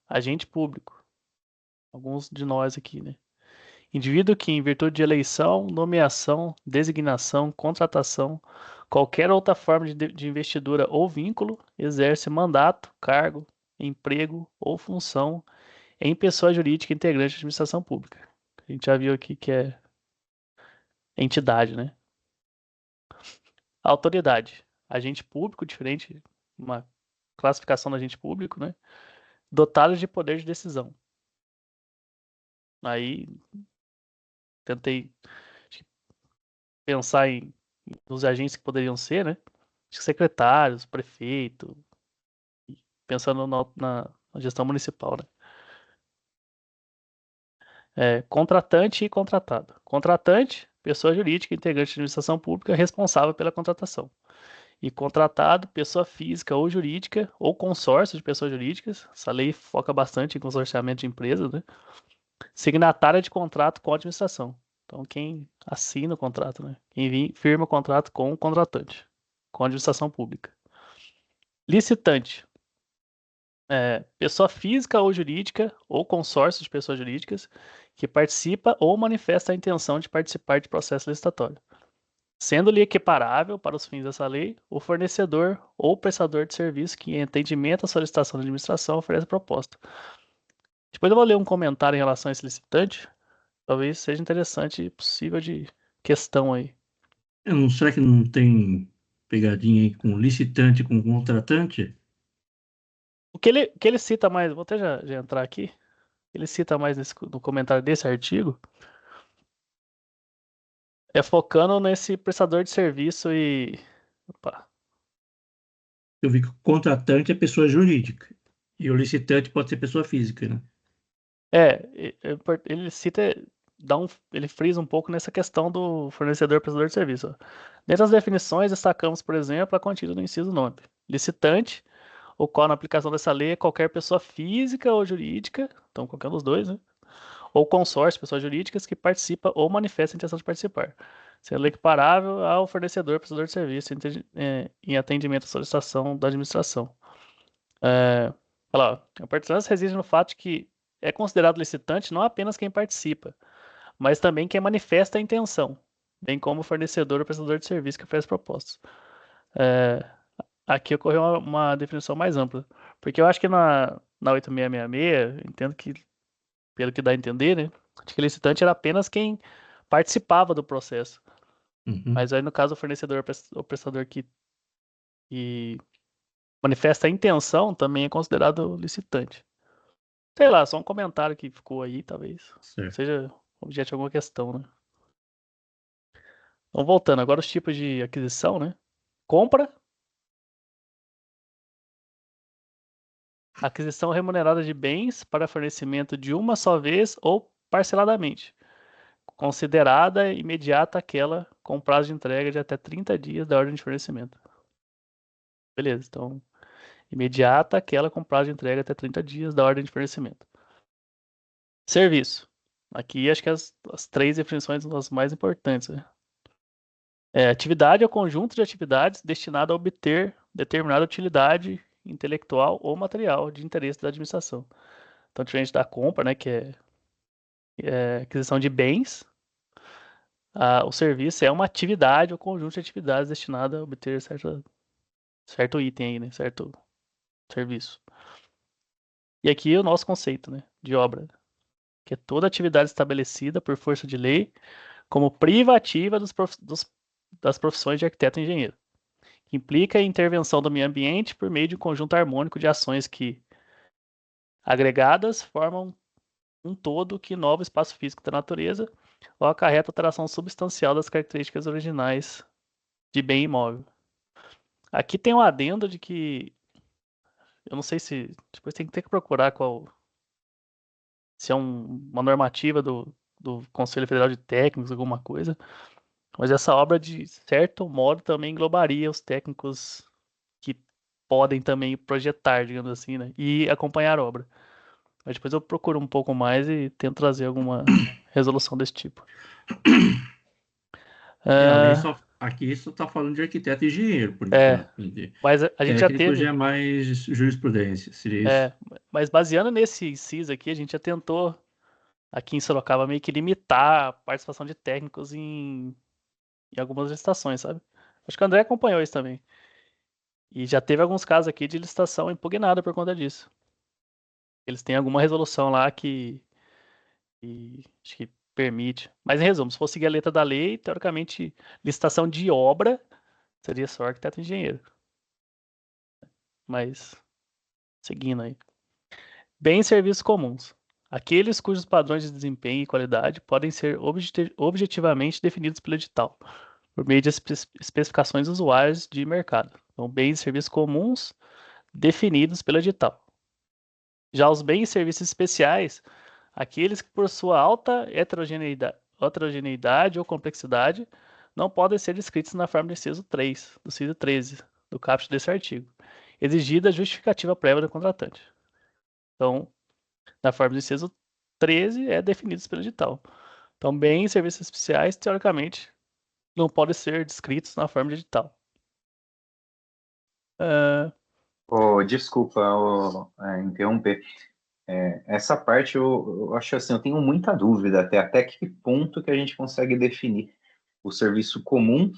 Agente público. Alguns de nós aqui, né? Indivíduo que, em virtude de eleição, nomeação, designação, contratação, qualquer outra forma de investidura ou vínculo, exerce mandato, cargo, emprego ou função em pessoa jurídica integrante da administração pública. A gente já viu aqui que é entidade, né? Autoridade. Agente público, diferente, uma classificação do agente público, né? Dotado de poder de decisão. Aí tentei pensar nos agentes que poderiam ser, né? Secretários, prefeito, pensando na gestão municipal, né? Contratante e contratado. Contratante, pessoa jurídica, integrante de administração pública, responsável pela contratação. E contratado, pessoa física ou jurídica, ou consórcio de pessoas jurídicas. Essa lei foca bastante em consorciamento de empresas, né? Signatária de contrato com a administração. Então, quem assina o contrato, né? Quem firma o contrato com o contratante, com a administração pública. Licitante. Pessoa física ou jurídica, ou consórcio de pessoas jurídicas, que participa ou manifesta a intenção de participar de processo licitatório, sendo-lhe equiparável, para os fins dessa lei, o fornecedor ou prestador de serviço que, em atendimento à solicitação da administração, oferece a proposta. Depois eu vou ler um comentário em relação a esse licitante. Talvez seja interessante e possível de questão aí. Será que não tem pegadinha aí com licitante, com contratante? O que ele cita mais, vou até já entrar aqui, ele cita mais no comentário desse artigo, focando nesse prestador de serviço e... Opa. Eu vi que o contratante é pessoa jurídica e o licitante pode ser pessoa física, né? Ele cita, ele frisa um pouco nessa questão do fornecedor prestador de serviço. Dentre as definições, destacamos, por exemplo, a contida no inciso 9. Licitante, o qual na aplicação dessa lei é qualquer pessoa física ou jurídica, então qualquer um dos dois, né? Ou consórcio, pessoas jurídicas que participa ou manifesta a intenção de participar, sendo equiparável ao fornecedor prestador de serviço em atendimento à solicitação da administração. Olha lá, a importância reside no fato de que é considerado licitante não apenas quem participa, mas também quem manifesta a intenção, bem como o fornecedor ou prestador de serviço que oferece propostas. Aqui ocorreu uma definição mais ampla, porque eu acho que na 8666, entendo que, pelo que dá a entender, né, acho que licitante era apenas quem participava do processo. Mas aí, no caso, o fornecedor ou prestador que manifesta a intenção também é considerado licitante. Sei lá, só um comentário que ficou aí, talvez. Certo. Seja objeto de alguma questão, né? Então, voltando, agora os tipos de aquisição, né? Compra. Aquisição remunerada de bens para fornecimento de uma só vez ou parceladamente. Considerada imediata aquela com prazo de entrega de até 30 dias da ordem de fornecimento. Beleza, então, imediata aquela com prazo de entrega até 30 dias da ordem de fornecimento. Serviço. Aqui acho que as 3 definições são as mais importantes. Né? Atividade é o conjunto de atividades destinado a obter determinada utilidade intelectual ou material de interesse da administração. Então, diferente da compra, né, que é aquisição de bens, o serviço é uma atividade ou conjunto de atividades destinada a obter certa certo item aí, né? Certo serviço. E aqui é o nosso conceito, né, de obra, que é toda atividade estabelecida por força de lei como privativa das profissões de arquiteto e engenheiro, que implica a intervenção do meio ambiente por meio de um conjunto harmônico de ações que, agregadas, formam um todo que inova o espaço físico da natureza ou acarreta alteração substancial das características originais de bem imóvel. Aqui tem um adendo de que eu não sei se depois tem que ter que procurar se é uma normativa do Conselho Federal de Técnicos, alguma coisa, mas essa obra, de certo modo, também englobaria os técnicos que podem também projetar, digamos assim, né, e acompanhar a obra. Mas depois eu procuro um pouco mais e tento trazer alguma resolução desse tipo. Aqui só está falando de arquiteto e engenheiro, por É, enquanto. mas a gente já Técnico já teve. é mais jurisprudência, seria isso? Mas baseando nesse inciso aqui, a gente já tentou, aqui em Sorocaba, meio que limitar a participação de técnicos em algumas licitações, sabe? Acho que o André acompanhou isso também. E já teve alguns casos aqui de licitação impugnada por conta disso. Eles têm alguma resolução lá que acho que permite. Mas em resumo, se for seguir a letra da lei, teoricamente, licitação de obra seria só arquiteto e engenheiro. Mas, seguindo aí. Bens e serviços comuns. Aqueles cujos padrões de desempenho e qualidade podem ser objetivamente definidos pelo edital, por meio de especificações usuárias de mercado. Então, bens e serviços comuns definidos pelo edital. Já os bens e serviços especiais, aqueles que por sua alta heterogeneidade ou complexidade não podem ser descritos na forma do inciso 3, do inciso 13, do caput desse artigo, exigida a justificativa prévia do contratante. Então, na forma do inciso 13, é definidos pelo edital. Então, bens e serviços especiais, teoricamente, não podem ser descritos na forma de edital. Desculpa interromper. Essa parte eu acho assim, eu tenho muita dúvida até que ponto que a gente consegue definir o serviço comum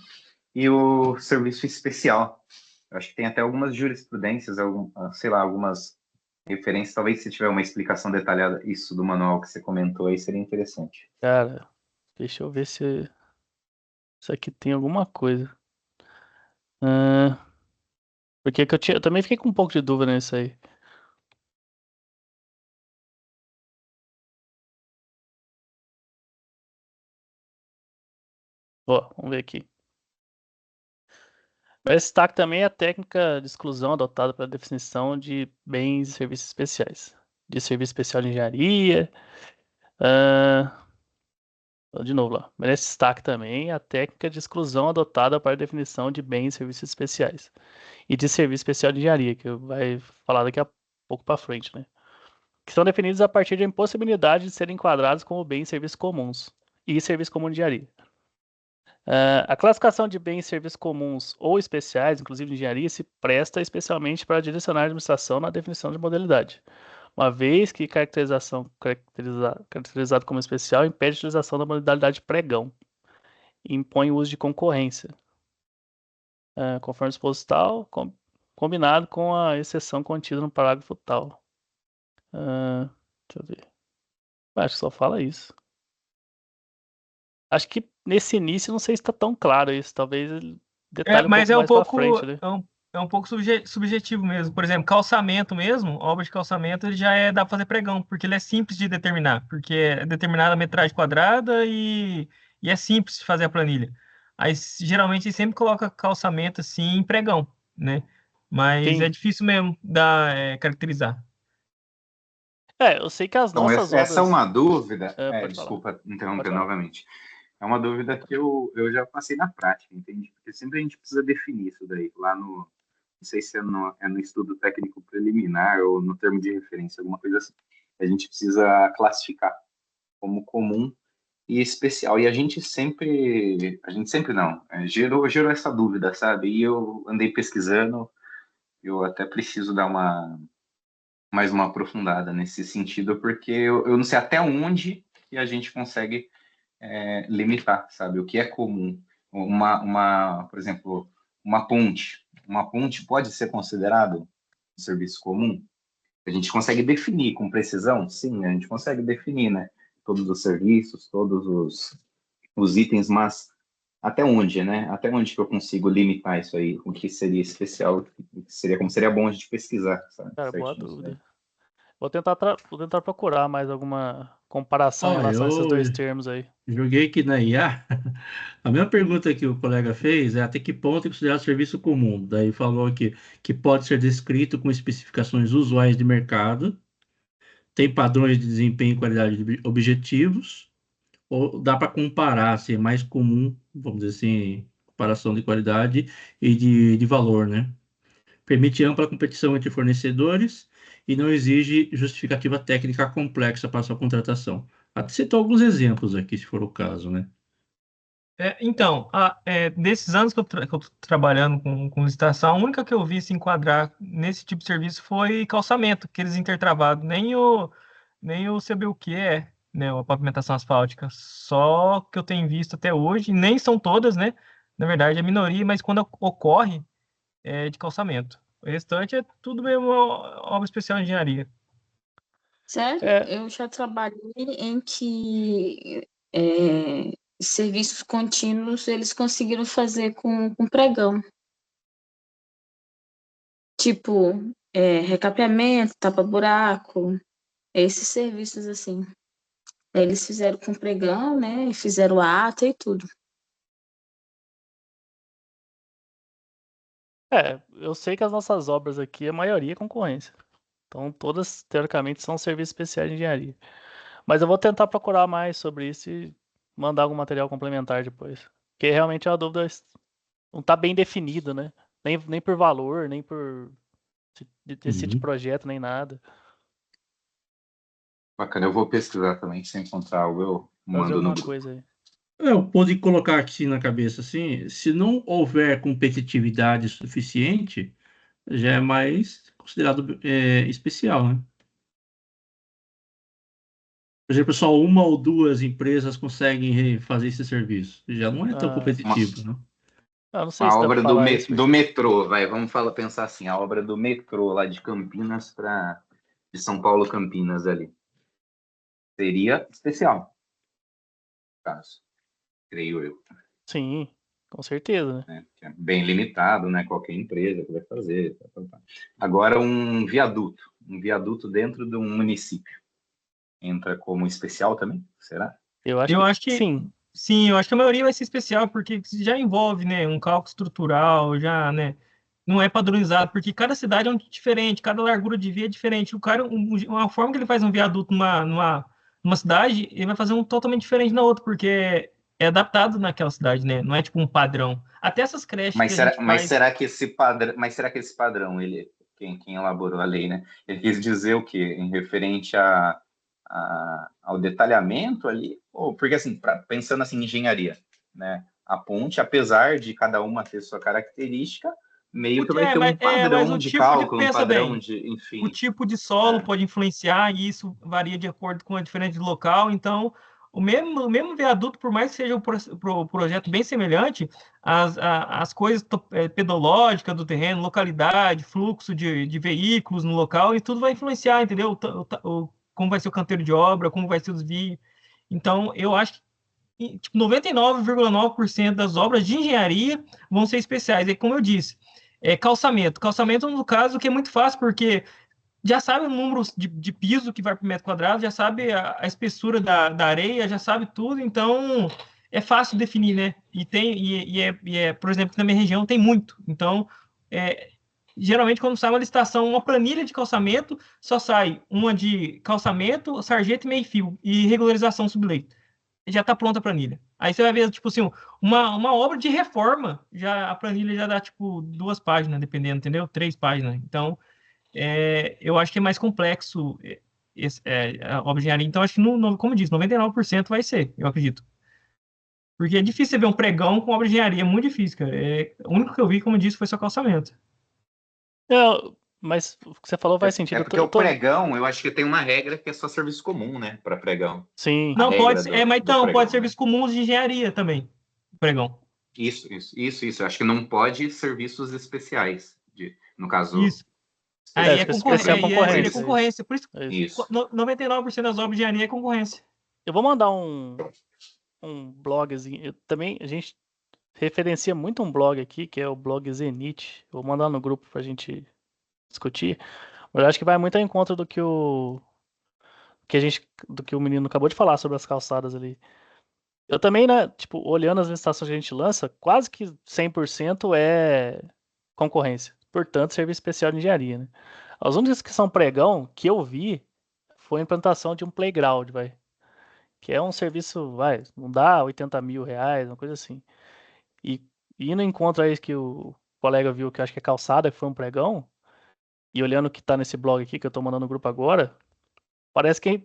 e o serviço especial. Eu acho que tem até algumas jurisprudências, algumas referências. Talvez se tiver uma explicação detalhada isso do manual que você comentou aí, seria interessante. Cara, deixa eu ver se isso aqui tem alguma coisa. Porque eu também fiquei com um pouco de dúvida nisso aí. Vamos ver aqui. Mas destaque também a técnica de exclusão adotada para a definição de bens e serviços especiais. De serviço especial de engenharia. De novo lá. Merece destaque também a técnica de exclusão adotada para a definição de bens e serviços especiais. E de serviço especial de engenharia, que vai falar daqui a pouco para frente, né? Que são definidos a partir da impossibilidade de serem enquadrados como bens e serviços comuns e serviço comum de engenharia. A classificação de bens e serviços comuns ou especiais, inclusive de engenharia, se presta especialmente para direcionar a administração na definição de modalidade, uma vez que caracterizado como especial impede a utilização da modalidade pregão e impõe o uso de concorrência, conforme disposto tal, combinado com a exceção contida no parágrafo tal. Deixa eu ver. Acho que só fala isso. Acho que nesse início não sei se está tão claro isso. Talvez detalhe um pouco mais para frente, né? É um pouco subjetivo mesmo. Por exemplo, calçamento mesmo, obra de calçamento, ele já dá para fazer pregão, porque ele é simples de determinar, porque é determinada a metragem quadrada e é simples de fazer a planilha. Aí, geralmente, sempre coloca calçamento assim em pregão, né? Mas é difícil mesmo caracterizar. Eu sei que as nossas obras... Essa é uma dúvida... desculpa interromper novamente. É uma dúvida que eu já passei na prática, entende? Porque sempre a gente precisa definir isso daí. Lá não sei se é no estudo técnico preliminar ou no termo de referência, alguma coisa assim. A gente precisa classificar como comum e especial. E a gente sempre não, gerou essa dúvida, sabe? E eu andei pesquisando, eu até preciso dar mais uma aprofundada nesse sentido, porque eu não sei até onde que a gente consegue limitar, sabe? O que é comum. Por exemplo, uma ponte. uma ponte pode ser considerado um serviço comum? A gente consegue definir com precisão? Sim, a gente consegue definir, né? Todos os serviços, todos os itens, mas até onde, né? Até onde que eu consigo limitar isso aí? O que seria especial? Como seria bom a gente pesquisar, sabe? Cara, boa Certinho isso aí. dúvida. Vou tentar procurar mais alguma comparação em Ó, relação a esses dois eu termos aí. joguei aqui na IA. A mesma pergunta que o colega fez é até que ponto é considerado serviço comum. Daí falou aqui que pode ser descrito com especificações usuais de mercado, tem padrões de desempenho e qualidade objetivos, ou dá para comparar, se é mais comum, vamos dizer assim, comparação de qualidade e de valor, né? Permite ampla competição entre fornecedores e não exige justificativa técnica complexa para sua contratação. Até citou alguns exemplos aqui, se for o caso, né? Então, desses anos que que eu tô trabalhando com licitação, a única que eu vi se enquadrar nesse tipo de serviço foi calçamento, aqueles intertravados. Nem o CBUQ né, a pavimentação asfáltica. Só que eu tenho visto até hoje, nem são todas, né? Na verdade, é minoria, mas quando ocorre, é de calçamento. O restante é tudo mesmo obra especial de engenharia. Sério, É, eu já trabalhei em que serviços contínuos eles conseguiram fazer com pregão. Tipo, recapeamento, tapa-buraco, esses serviços assim. Eles fizeram com pregão, né? E fizeram a ata e tudo. eu sei que as nossas obras aqui, a maioria é concorrência. Então, todas, teoricamente, são serviços especiais de engenharia. Mas eu vou tentar procurar mais sobre isso e mandar algum material complementar depois. Porque realmente é uma dúvida, não está bem definido, né? Nem por valor, nem por esse tipo de projeto, nem nada. Bacana, eu vou pesquisar também, se encontrar algo, eu Fazer mando no alguma grupo. coisa aí. Eu pude colocar aqui na cabeça assim, se não houver competitividade suficiente, já é mais considerado especial, né? Por exemplo, só uma ou duas empresas conseguem fazer esse serviço. Já não é tão Ah, Uma, competitivo, né? não sei uma se dá pra obra falar isso, do porque... metrô, vai, pensar assim, a obra do metrô lá de Campinas de São Paulo, Campinas ali. Seria especial, no caso, creio eu. Sim, com certeza, né? Né? Que é bem limitado, né? Qualquer empresa que vai fazer. Tá. Agora, um viaduto dentro de um município, entra como especial também? Será? Eu acho Eu que acho que sim. sim, eu acho que a maioria vai ser especial, porque já envolve, né, um cálculo estrutural, já, né, não é padronizado, porque cada cidade é diferente, cada largura de via é diferente. O cara, uma forma que ele faz um viaduto numa cidade, ele vai fazer um totalmente diferente na outra, porque é adaptado naquela cidade, né? Não é tipo um padrão. Até essas creches que a gente Mas faz. será que esse padrão, quem elaborou a lei, né? Ele quis dizer o quê? Em referente ao detalhamento ali? Ou, porque assim, pensando assim em engenharia, né? A ponte, apesar de cada uma ter sua característica, meio que vai ter um Mas padrão o de tipo de. cálculo, um Pensa padrão bem. de, O enfim. tipo de solo pode influenciar e isso varia de acordo com a diferente local. Então, o mesmo viaduto, por mais que seja um projeto bem semelhante, as coisas pedológicas do terreno, localidade, fluxo de veículos no local, e tudo vai influenciar, entendeu? Como vai ser o canteiro de obra, como vai ser o desvio. Então, eu acho que tipo, 99,9% das obras de engenharia vão ser especiais. E como eu disse, calçamento. Calçamento, no caso, que é muito fácil, porque já sabe o número de piso que vai por metro quadrado, já sabe a espessura da areia, já sabe tudo, então é fácil definir, né? Por exemplo, na minha região tem muito. Então, geralmente, quando sai uma licitação, uma planilha de calçamento, só sai uma de calçamento, sarjeta e meio-fio, e regularização subleito. Já está pronta a planilha. Aí você vai ver, tipo assim, uma obra de reforma, já a planilha já dá, tipo, 2 páginas, dependendo, entendeu? 3 páginas. Então, eu acho que é mais complexo a obra de engenharia. Então, acho que, como disse, 99% vai ser, eu acredito. Porque é difícil você ver um pregão com obra de engenharia, é muito difícil, cara. O único que eu vi, como disse, foi só calçamento. Mas o que você falou faz sentido. Porque o pregão, eu acho que tem uma regra que é só serviço comum, né? Para pregão. Sim. Não, pode regra ser, do mas então, pregão, pode ser né? serviços comuns de engenharia também, pregão. Isso. Acho que não pode serviços especiais. No caso. Isso. Aí é concorrência. Seria concorrência. Por isso, Isso. 99% das obras de engenharia é concorrência. Eu vou mandar um blogzinho. Também a gente referencia muito um blog aqui, que é o blog Zenit. Eu vou mandar no grupo pra gente discutir. Mas eu acho que vai muito ao encontro do que o menino acabou de falar sobre as calçadas ali. Eu também, né, tipo, olhando as licitações que a gente lança, quase que 100% é concorrência. Portanto, serviço especial de engenharia, né? As únicas que são pregão que eu vi foi a implantação de um playground, vai. Que é um serviço, vai, não dá 80 mil reais, uma coisa assim. E indo em encontro aí que o colega viu, que eu acho que é calçada, que foi um pregão, e olhando o que tá nesse blog aqui, que eu tô mandando no grupo agora, parece que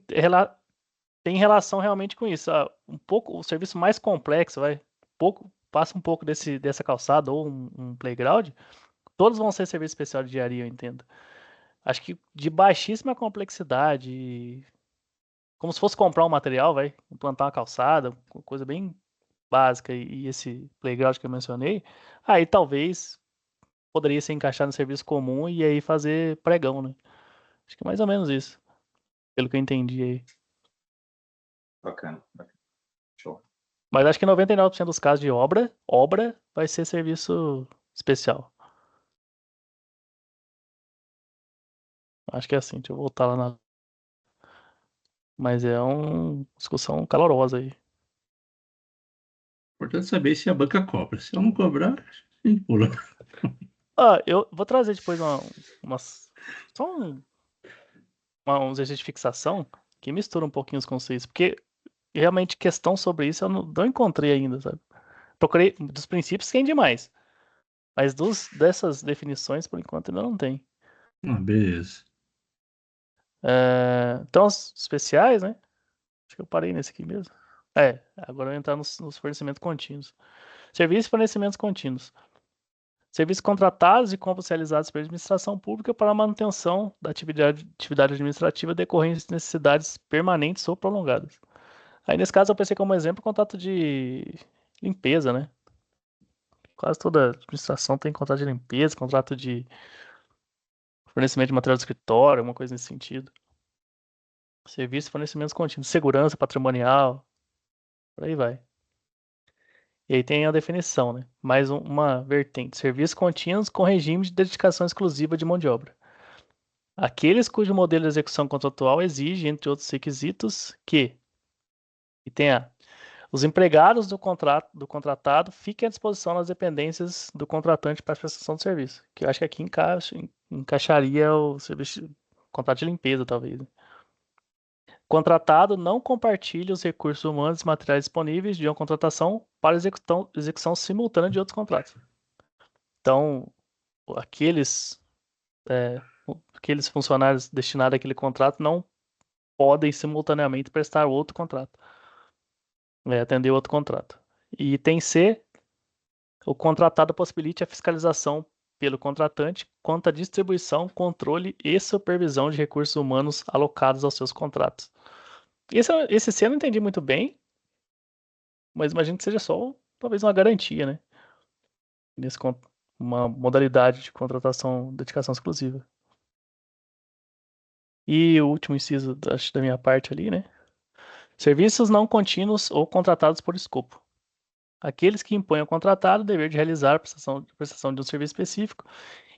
tem relação realmente com isso. Um pouco, o serviço mais complexo, passa um pouco dessa calçada ou um playground, todos vão ser serviço especial de engenharia, eu entendo. Acho que de baixíssima complexidade, como se fosse comprar um material, implantar uma calçada, coisa bem básica, e esse playground que eu mencionei, aí talvez poderia se encaixar no serviço comum e aí fazer pregão, né? Acho que é mais ou menos isso, pelo que eu entendi aí. Bacana. Show. Mas acho que 99% dos casos de obra vai ser serviço especial. Acho que é assim, deixa eu voltar lá na... Mas é uma discussão calorosa aí. Importante saber se a banca cobra. Se ela não cobrar, a gente pula. Eu vou trazer depois um exercício de fixação que mistura um pouquinho os conceitos, porque realmente questão sobre isso eu não encontrei ainda, sabe? Procurei dos princípios, tem demais. Mas dessas definições, por enquanto, ainda não tem. Beleza. Então, os especiais, né? Acho que eu parei nesse aqui mesmo. Agora eu vou entrar nos fornecimentos contínuos. Serviços e fornecimentos contínuos. Serviços contratados e compras realizados pela administração pública para a manutenção da atividade administrativa decorrentes de necessidades permanentes ou prolongadas. Aí, nesse caso, eu pensei como exemplo o contrato de limpeza, né? Quase toda administração tem contrato de limpeza, contrato de fornecimento de material de escritório, alguma coisa nesse sentido. Serviços e fornecimentos contínuos. Segurança patrimonial, por aí vai. E aí tem a definição, né? Mais uma vertente. Serviços contínuos com regime de dedicação exclusiva de mão de obra. Aqueles cujo modelo de execução contratual exige, entre outros requisitos, que os empregados do contratado fiquem à disposição nas dependências do contratante para a prestação de serviço. Que eu acho que aqui encaixaria o serviço, contrato de limpeza, talvez. Contratado não compartilha os recursos humanos e materiais disponíveis de uma contratação para execução simultânea de outros contratos. Então, aqueles funcionários destinados àquele contrato não podem simultaneamente prestar outro contrato, atender outro contrato. E item C, o contratado possibilite a fiscalização pelo contratante quanto à distribuição, controle e supervisão de recursos humanos alocados aos seus contratos. Esse C eu não entendi muito bem, mas imagino que seja só talvez uma garantia, né? Uma modalidade de contratação, dedicação exclusiva. E o último inciso da minha parte ali, né? Serviços não contínuos ou contratados por escopo. Aqueles que impõem ao contratado o dever de realizar a prestação de um serviço específico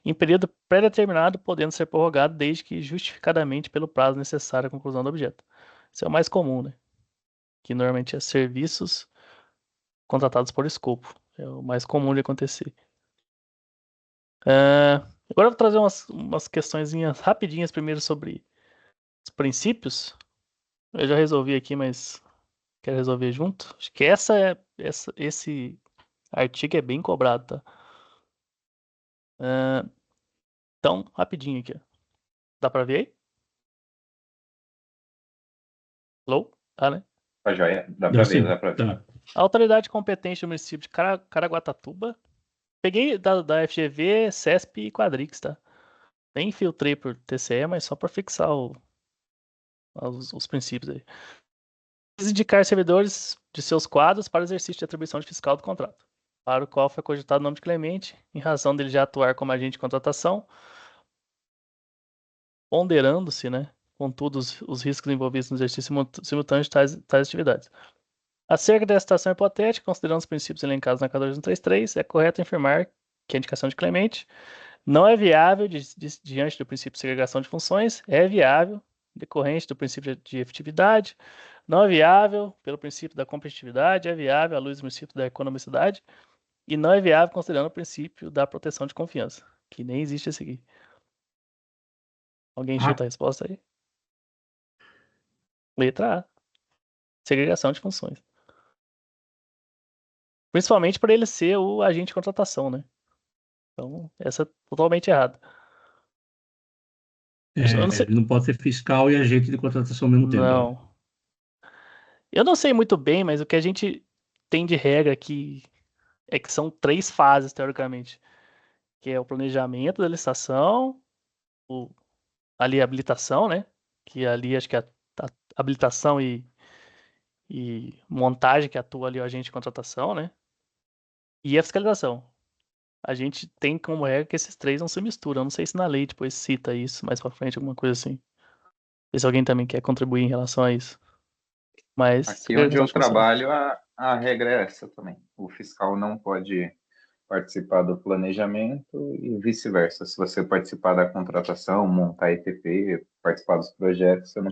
em período pré-determinado, podendo ser prorrogado desde que justificadamente pelo prazo necessário à conclusão do objeto. Isso é o mais comum, né? Que normalmente é serviços contratados por escopo. É o mais comum de acontecer. Agora eu vou trazer umas questõezinhas rapidinhas primeiro sobre os princípios. Eu já resolvi aqui, mas quero resolver junto. Acho que esse artigo é bem cobrado, tá? Então, rapidinho aqui. Dá pra ver aí? Alô? Né? Tá joia. Dá pra ver, dá pra ver. Tá. A autoridade competente do município de Caraguatatuba. Peguei da FGV, CESP e Quadrix, tá? Nem filtrei por TCE, mas só para fixar os princípios aí. Indicar servidores de seus quadros para exercício de atribuição de fiscal do contrato. para o qual foi cogitado o nome de Clemente, em razão dele já atuar como agente de contratação, ponderando-se, né, contudo, os riscos envolvidos no exercício simultâneo de tais atividades. Acerca dessa situação hipotética, considerando os princípios elencados na 1433, é correto afirmar que a indicação de Clemente não é viável diante do princípio de segregação de funções, é viável decorrente do princípio de efetividade, não é viável pelo princípio da competitividade, é viável à luz do princípio da economicidade e não é viável considerando o princípio da proteção de confiança, que nem existe esse aqui. Alguém chuta a resposta aí? Letra A. Segregação de funções. Principalmente para ele ser o agente de contratação, né? Então, essa é totalmente errada. Ele não pode ser fiscal e agente de contratação ao mesmo tempo. Não. Eu não sei muito bem, mas o que a gente tem de regra aqui é que são 3 fases, teoricamente. Que é o planejamento da licitação, ali a habilitação, né? Que ali acho que a habilitação e montagem que atua ali o agente de contratação, né? E a fiscalização. A gente tem como regra que esses 3 não se misturam. Eu não sei se na lei depois cita isso mais pra frente, alguma coisa assim. Se alguém também quer contribuir em relação a isso. Mas aqui onde eu trabalho, a regra é essa também. O fiscal não pode participar do planejamento e vice-versa. Se você participar da contratação, montar ETP, participar dos projetos, você não...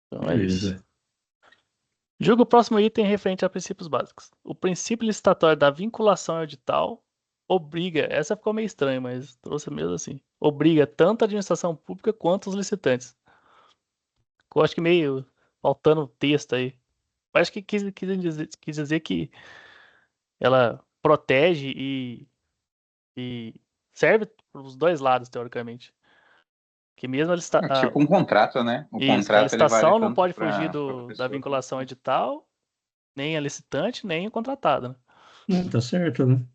Então é isso. Julgo o próximo item referente a princípios básicos. O princípio licitatório da vinculação ao edital obriga, essa ficou meio estranha, mas trouxe mesmo assim, obriga tanto a administração pública quanto os licitantes. Eu acho que meio faltando texto aí. Acho que quis dizer que ela protege e serve para os 2 lados, teoricamente. Que mesmo É tipo um contrato, né? O contrato, a licitação ele vale não pode pra fugir da vinculação edital, nem a licitante, nem o contratado, né? Tá certo, né?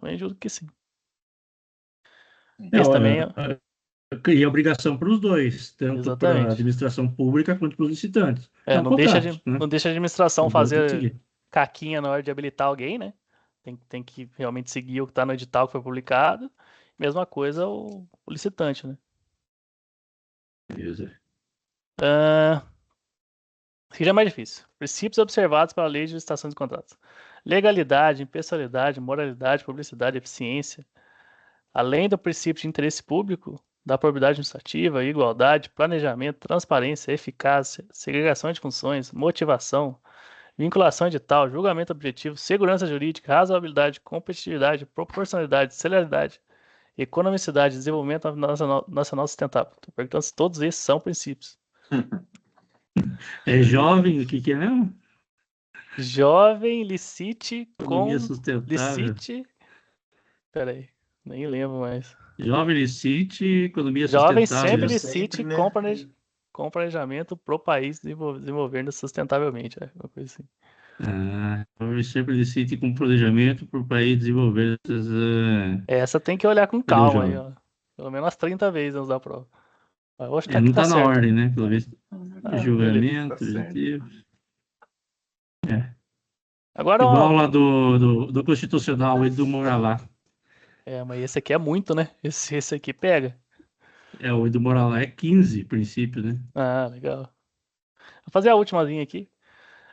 Também julgo que sim. Esse também e a obrigação para os 2, tanto para a administração pública quanto para os licitantes. Não deixa a administração fazer caquinha na hora de habilitar alguém, né? Tem que realmente seguir o que está no edital que foi publicado. Mesma coisa o licitante, né? Beleza. Aqui já é mais difícil. Princípios observados para a lei de licitação de contratos. Legalidade, impessoalidade, moralidade, publicidade, eficiência. Além do princípio de interesse público, da probidade administrativa, igualdade, planejamento, transparência, eficácia, segregação de funções, motivação, vinculação edital, julgamento objetivo, segurança jurídica, razoabilidade, competitividade, proporcionalidade, celeridade, economicidade, desenvolvimento nacional sustentável. Estou perguntando se todos esses são princípios. É jovem, o que é mesmo? Jovem, licite, economia sustentável. Licite. Peraí, nem lembro mais. Jovem, licite, economia jovem, sustentável. Jovem, sempre licite, né? Com planejamento pro país desenvolvendo sustentavelmente. Uma coisa assim. Jovem, sempre licite com planejamento pro país desenvolver essas... Essa tem que olhar com calma aí, ó. Pelo menos umas 30 vezes antes da prova. Não tá na ordem, né? Pelo menos julgamento, objetivo. Agora, igual lá do Constitucional e do Moralá. Mas esse aqui é muito, né? Esse aqui pega. O do Moralá é 15 princípios, né? Legal. Vou fazer a últimazinha aqui.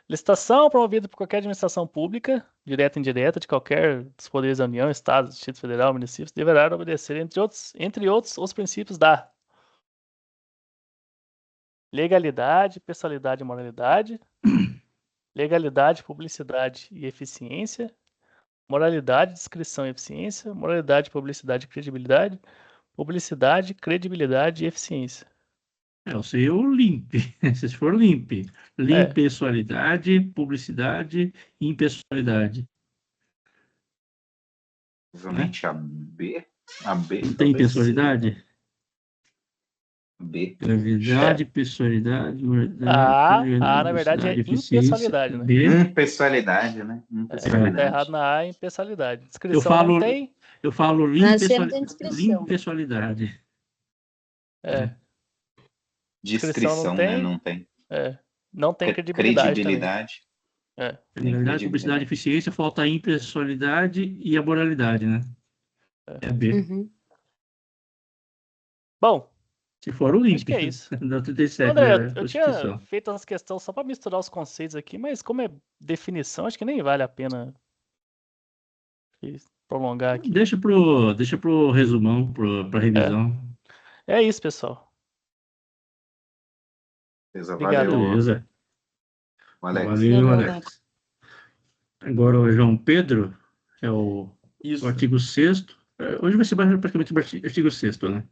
Licitação promovida por qualquer administração pública, direta ou indireta, de qualquer dos poderes da União, Estado, Distrito Federal, municípios, deverá obedecer, entre outros, os princípios da legalidade, pessoalidade e moralidade, legalidade, publicidade e eficiência, moralidade, discrição e eficiência, moralidade, publicidade e credibilidade, publicidade, credibilidade e eficiência. Eu sei o LIMP, se for LIMP. Limpessoalidade, publicidade e impessoalidade. Provavelmente a B. Não tem impessoalidade? B. Gravidade, pessoalidade, na verdade é impessoalidade, né? Impessoalidade, né? Tá errado na A, impessoalidade. Descrição não tem? Eu falo limpessoalidade. Descrição, né? Não tem. Não tem credibilidade. É. Legalidade, publicidade, eficiência, falta a impessoalidade e a moralidade, né? É B. Uhum. Bom, Se for o link, acho que é isso. da 37 André, da eu tinha Constituição. feito umas questões só para misturar os conceitos aqui, mas como é definição, acho que nem vale a pena prolongar aqui. Deixa pro resumão, pra revisão. É isso, pessoal. Beleza, Obrigado. valeu, Beleza. Alex. Valeu, Valeu, Alex. Agora o João Pedro é o Isso, artigo 6º. Hoje vai ser praticamente o artigo 6º, né?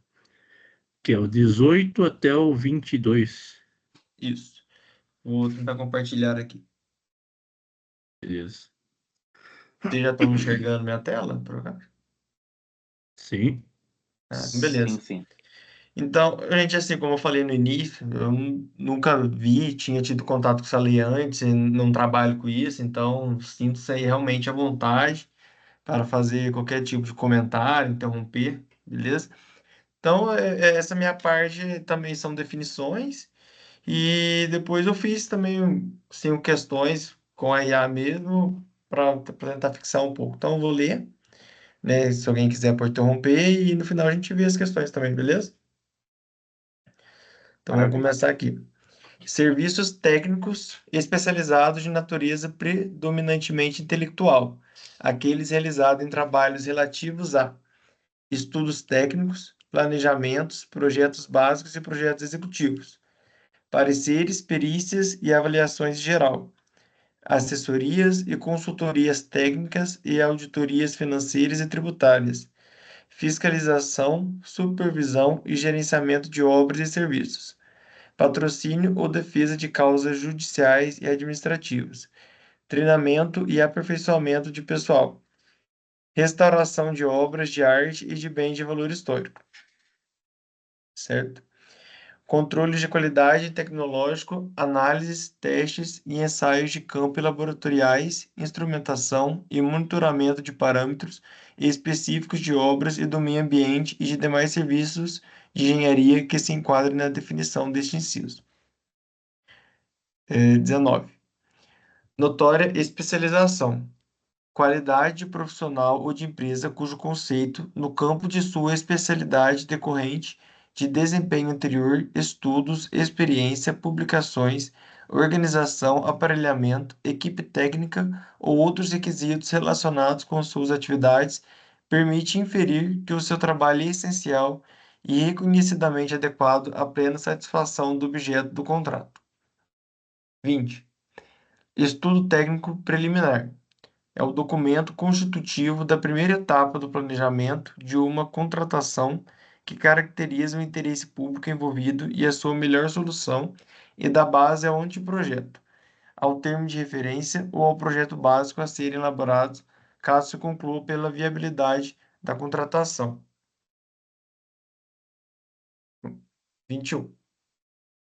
Que é o 18 até o 22. isso. Vou tentar compartilhar aqui. Beleza. Vocês já estão enxergando minha tela, por acaso? Sim. Beleza. Sim. Então, gente, assim, como eu falei no início, eu nunca vi, tinha tido contato com essa lei antes, e não trabalho com isso, então sinto-se aí realmente à vontade para fazer qualquer tipo de comentário, interromper, beleza? Então, essa minha parte também são definições, e depois eu fiz também, assim, questões com a IA mesmo, para tentar fixar um pouco. Então, eu vou ler, né, se alguém quiser pode interromper, e no final a gente vê as questões também, beleza? Então, vamos Maravilha. começar aqui. Serviços técnicos especializados de natureza predominantemente intelectual, aqueles realizados em trabalhos relativos a estudos técnicos, planejamentos, projetos básicos e projetos executivos, pareceres, perícias e avaliações em geral, assessorias e consultorias técnicas e auditorias financeiras e tributárias, fiscalização, supervisão e gerenciamento de obras e serviços, patrocínio ou defesa de causas judiciais e administrativas, treinamento e aperfeiçoamento de pessoal, restauração de obras de arte e de bens de valor histórico, certo? Controle de qualidade tecnológico, análises, testes e ensaios de campo e laboratoriais, instrumentação e monitoramento de parâmetros específicos de obras e do meio ambiente e de demais serviços de engenharia que se enquadrem na definição deste inciso. 19. Notória especialização. Qualidade profissional ou de empresa cujo conceito, no campo de sua especialidade decorrente de desempenho anterior, estudos, experiência, publicações, organização, aparelhamento, equipe técnica ou outros requisitos relacionados com suas atividades, permite inferir que o seu trabalho é essencial e reconhecidamente adequado à plena satisfação do objeto do contrato. 20. Estudo técnico preliminar. É o documento constitutivo da primeira etapa do planejamento de uma contratação que caracteriza o interesse público envolvido e a sua melhor solução e dá base ao anteprojeto, ao termo de referência ou ao projeto básico a serem elaborados, caso se conclua pela viabilidade da contratação. 21.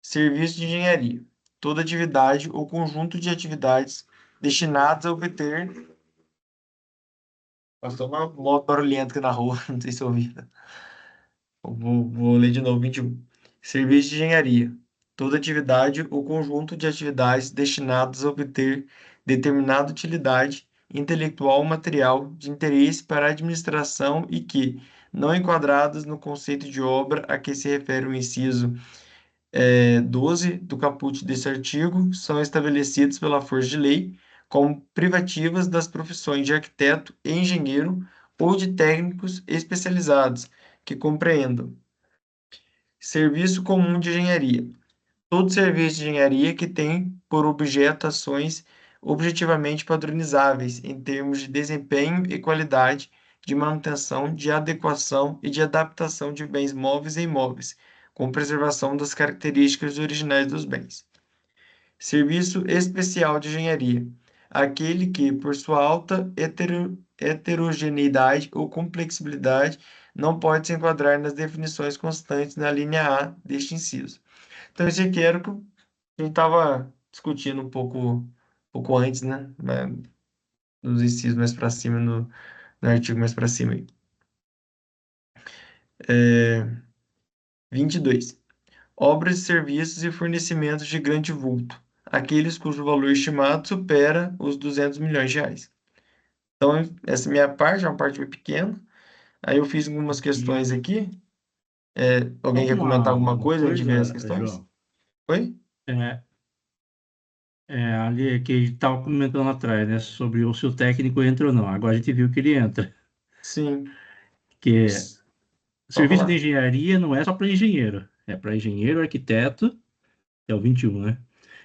Serviço de engenharia. Toda atividade ou conjunto de atividades destinadas a obter. Passou uma moto barulhenta aqui na rua, não sei se ouviram. Vou ler de novo, 21. Serviço de engenharia. Toda atividade ou conjunto de atividades destinadas a obter determinada utilidade intelectual ou material de interesse para a administração e que, não enquadradas no conceito de obra a que se refere o inciso 12 do caput deste artigo, são estabelecidos pela força de lei como privativas das profissões de arquiteto e engenheiro ou de técnicos especializados, que compreendam serviço comum de engenharia. Todo serviço de engenharia que tem por objeto ações objetivamente padronizáveis em termos de desempenho e qualidade, de manutenção, de adequação e de adaptação de bens móveis e imóveis, com preservação das características originais dos bens. Serviço especial de engenharia. Aquele que, por sua alta heterogeneidade ou complexibilidade, não pode se enquadrar nas definições constantes na linha A deste inciso. Então, esse aqui era o que a gente estava discutindo um pouco antes, né? Nos incisos mais para cima, no artigo mais para cima aí. 22. Obras, serviços e fornecimentos de grande vulto, aqueles cujo valor estimado supera os 200 milhões de reais. Então, essa minha parte é uma parte bem pequena. Aí eu fiz algumas questões aqui. Alguém quer comentar alguma Uma coisa antes de ver as coisa, questões? João, Oi? é, ali que a gente estava comentando atrás, né, sobre se o técnico entra ou não. Agora a gente viu que ele entra, Sim. que Pode serviço de falar. engenharia não é só para engenheiro, é para engenheiro, arquiteto, é o 21, né?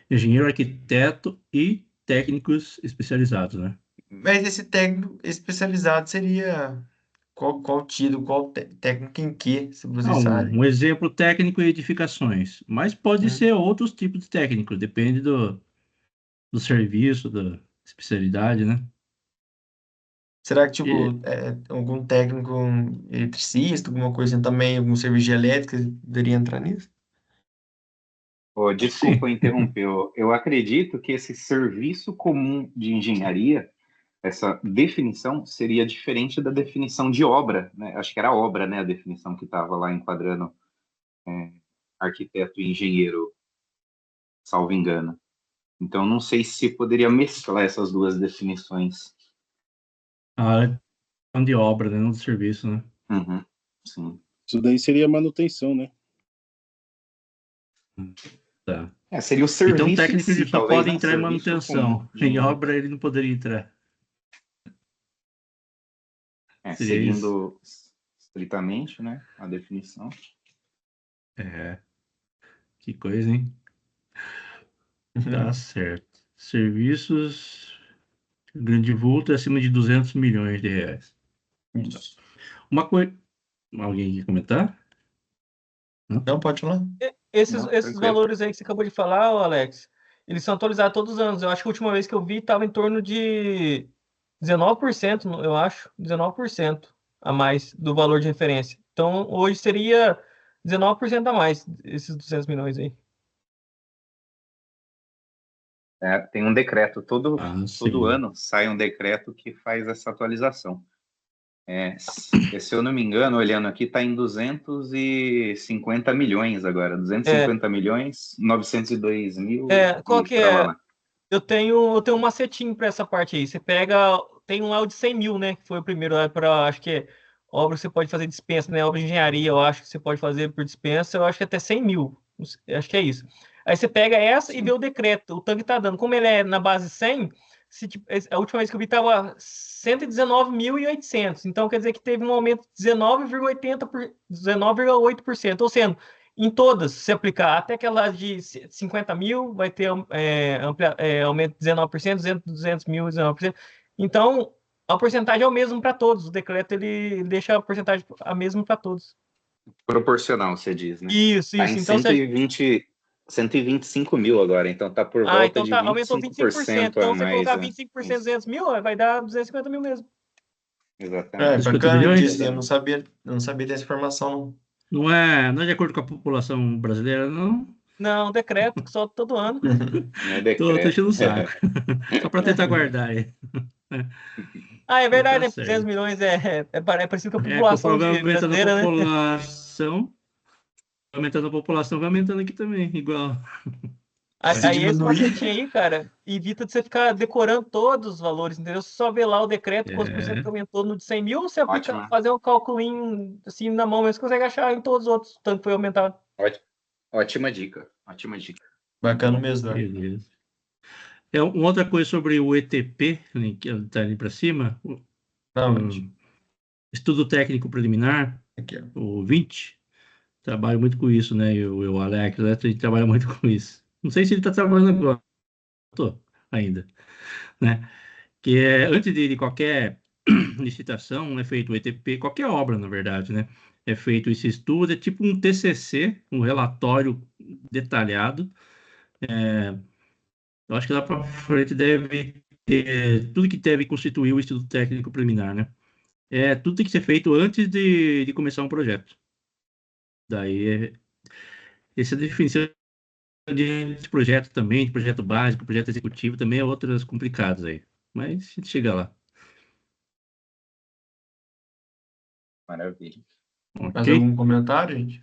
Engenheiro, arquiteto e técnicos especializados, né? Mas esse técnico especializado seria qual técnico em quê, se vocês sabem? Um exemplo técnico é edificações, mas pode Hum. ser outros tipos de técnicos, depende do serviço, da especialidade, né? Será que, tipo, E, algum técnico eletricista, alguma coisa assim também, algum serviço de elétrica, poderia entrar nisso? Oh, sim, desculpa interromper. Eu acredito que esse serviço comum de engenharia, essa definição seria diferente da definição de obra, né? Acho que era obra, né? A definição que estava lá enquadrando arquiteto e engenheiro, salvo engano. Então, não sei se poderia mesclar essas duas definições. a área de obra, né? Não de serviço, né? Uhum, sim. Isso daí seria manutenção, né? Tá. Seria o Então, serviço em técnico ele si, só talvez, pode né? entrar em Serviço comum manutenção. de Em engenharia. obra ele não poderia entrar. Seria isso. Seguindo estritamente, né? A definição. Que coisa, hein? Tá certo. Serviços grande vulto é acima de 200 milhões de reais. Isso. Uma coisa. Alguém quer comentar? Não, pode falar. Esses Não, tranquilo. valores aí que você acabou de falar, ô Alex, eles são atualizados todos os anos. Eu acho que a última vez que eu vi estava em torno de 19%, eu acho, 19% a mais do valor de referência. Então, hoje seria 19% a mais, esses 200 milhões aí. Tem um decreto, todo Sim. ano sai um decreto que faz essa atualização. Se eu não me engano, olhando aqui, está em 250 milhões agora. 250 milhões, 902 mil Qual e que trava é? lá. Eu tenho um macetinho para essa parte aí. Você pega, tem um lá de 100 mil, né? Que foi o primeiro lá para, acho que é obra que você pode fazer dispensa, né? Obra de engenharia, eu acho que você pode fazer por dispensa, eu acho que até 100 mil. Acho que é isso. Aí você pega essa e vê o decreto. O tanque tá dando. Como ele é na base 100, a última vez que eu vi tava 119.800. Então quer dizer que teve um aumento de 19,8%. Ou seja, em todas, se aplicar até aquela de 50 mil, vai ter aumento de 19%, 200 mil, 19%. Então, a porcentagem é o mesmo para todos. O decreto ele deixa a porcentagem a mesma para todos. Proporcional, você diz, né? Isso. Tá em Então, 125 mil agora, então tá por volta então de tá, aumentou 25%. 25% a Então, se você mais. colocar 25% 200 mil, vai dar 250 mil mesmo. Exatamente. 50 Bacana milhões? disso. Eu não sabia dessa informação. Não é de acordo com a população brasileira, não. Não, decreto que solta todo ano. Não é Tô decreto. enchendo o saco. Só para tentar guardar aí. É verdade, Tá né? 200 certo. milhões é parecido com a população Aumentando a brasileira, né? população, aumentando a população, vai aumentando aqui também, igual. Se Aí esse diminuir. macetinho aí, cara, evita de você ficar decorando todos os valores, entendeu? Você só vê lá o decreto, quantos por cento que aumentou no de 100 mil, você aplica, Ótimo. fazer um cálculo assim na mão, mas você consegue achar em todos os outros, tanto que foi aumentado. Ótima dica. Ótima dica. Bacana mesmo, né? Beleza. Uma outra coisa sobre o ETP, que está ali para cima, estudo técnico preliminar, aqui, ó. o 20, trabalha muito com isso, né? E o Alex, né? A gente trabalha muito com isso. Não sei se ele está trabalhando agora, ainda, né? Que antes de qualquer licitação, é feito o ETP, qualquer obra, na verdade, né? É feito esse estudo, é tipo um TCC, um relatório detalhado. Eu acho que lá para frente deve ter tudo que deve constituir o estudo técnico preliminar, né? Tudo tem que ser feito antes de começar um projeto. Daí, essa definição de projeto também, de projeto básico, projeto executivo, também é outras complicadas aí. Mas a gente chega lá. Maravilha. Mais algum comentário, gente?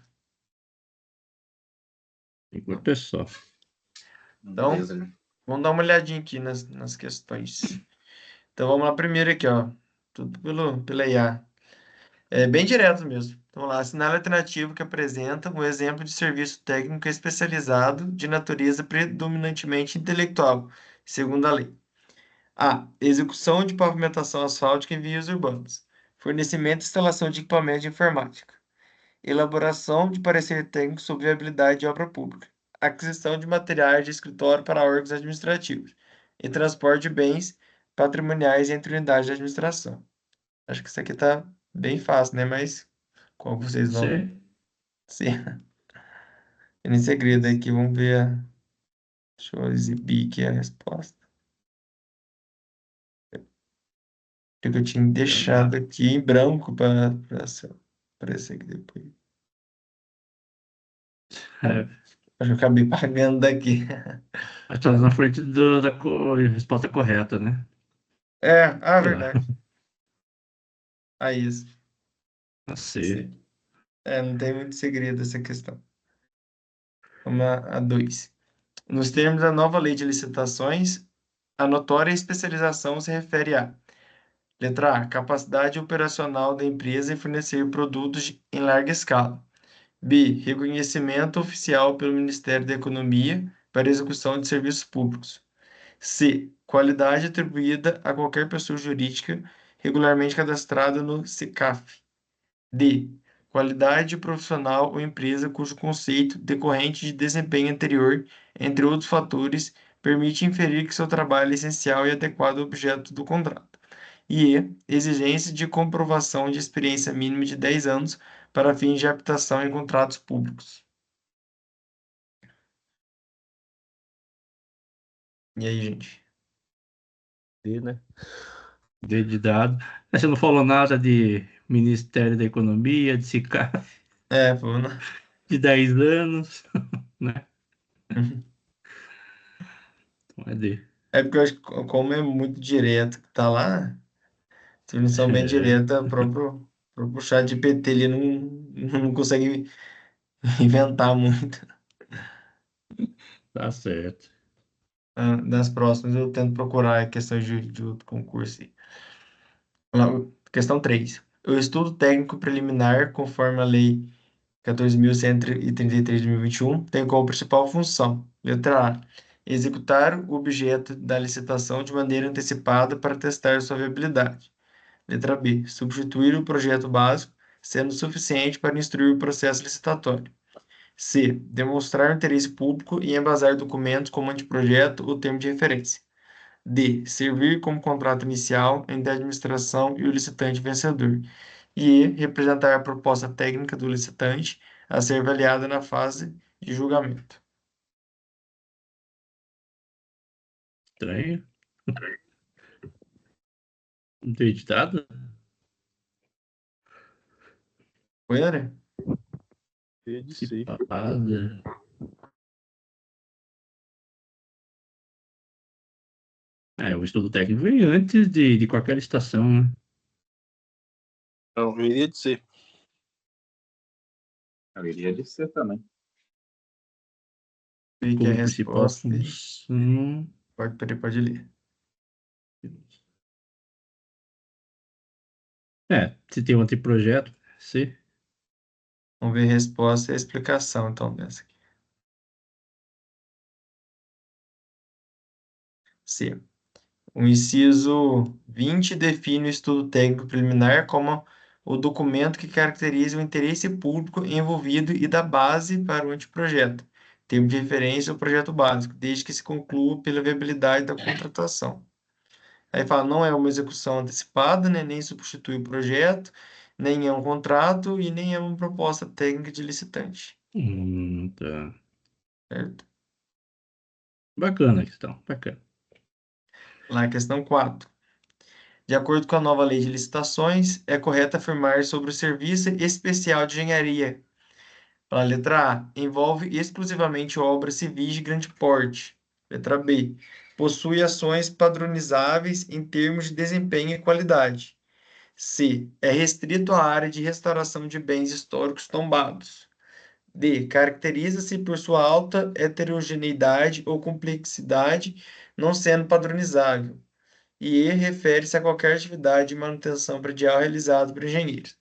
Enquanto é só. Então, Beleza. vamos dar uma olhadinha aqui nas questões. Então, vamos lá primeiro aqui, ó. Tudo pela IA. É bem direto mesmo. Então, lá, assinale a alternativa que apresenta um exemplo de serviço técnico especializado de natureza predominantemente intelectual, segundo a lei. A. Execução de pavimentação asfáltica em vias urbanas. Fornecimento e instalação de equipamentos de informática. Elaboração de parecer técnico sobre viabilidade de obra pública. Aquisição de materiais de escritório para órgãos administrativos. E transporte de bens patrimoniais entre unidades de administração. Acho que isso aqui tá bem fácil, né? Mas como vocês vão Sim. ser em segredo aqui, vamos ver. Deixa eu exibir aqui a resposta. Porque eu tinha deixado aqui em branco para aparecer aqui depois. É, Acho que eu acabei pagando daqui. mas tá na frente da resposta correta, né? Sei lá. Verdade. Isso. C. Não tem muito segredo essa questão. Vamos a 2. Nos termos da nova lei de licitações, a notória especialização se refere a: letra A, capacidade operacional da empresa em fornecer produtos em larga escala. B, reconhecimento oficial pelo Ministério da Economia para execução de serviços públicos. C, qualidade atribuída a qualquer pessoa jurídica regularmente cadastrada no CECAF. D, qualidade profissional ou empresa cujo conceito decorrente de desempenho anterior, entre outros fatores, permite inferir que seu trabalho é essencial e adequado ao objeto do contrato. E E, exigência de comprovação de experiência mínima de 10 anos para fins de habitação em contratos públicos. E aí, gente? D, né? D de dado. Mas você não falou nada de Ministério da Economia, de SICAF, Foi, né? de 10 anos, né? Então é D. Porque eu acho que como é muito direto que tá lá, se eles são bem É, direta, o próprio chat GPT ele não consegue inventar muito. tá certo. Das próximas eu tento procurar questões de outro concurso aí. Vamos lá, questão 3. O estudo técnico preliminar, conforme a Lei 14.133 de 2021, tem como principal função: letra A, executar o objeto da licitação de maneira antecipada para testar sua viabilidade. Letra B, substituir o projeto básico, sendo suficiente para instruir o processo licitatório. C, demonstrar interesse público e embasar documentos como anteprojeto ou termo de referência. D, servir como contrato inicial entre a administração e o licitante vencedor. E E, representar a proposta técnica do licitante a ser avaliada na fase de julgamento. Estranho. Não tem editado? Foi, André? Antecipada. O estudo técnico veio antes de qualquer licitação, né? Não, eu iria dizer. Eu iria dizer também. Sei que Como a principal resposta. função. Pode ler. Se tem um anteprojeto, C. Vamos ver a resposta e a explicação, então, dessa aqui. C. O inciso 20 define o estudo técnico preliminar como o documento que caracteriza o interesse público envolvido e dá base para o anteprojeto, termo de referência ao projeto básico, desde que se conclua pela viabilidade da contratação. Aí fala, não é uma execução antecipada, né, nem substitui o projeto, nem é um contrato e nem é uma proposta técnica de licitante. Tá. Certo? Bacana a questão, bacana. Lá, questão 4. De acordo com a nova lei de licitações, é correto afirmar sobre o serviço especial de engenharia. A letra A, envolve exclusivamente obras civis de grande porte. Letra B, possui ações padronizáveis em termos de desempenho e qualidade. C, é restrito à área de restauração de bens históricos tombados. D. Caracteriza-se por sua alta heterogeneidade ou complexidade, não sendo padronizável. E E. Refere-se a qualquer atividade de manutenção predial realizada por engenheiros.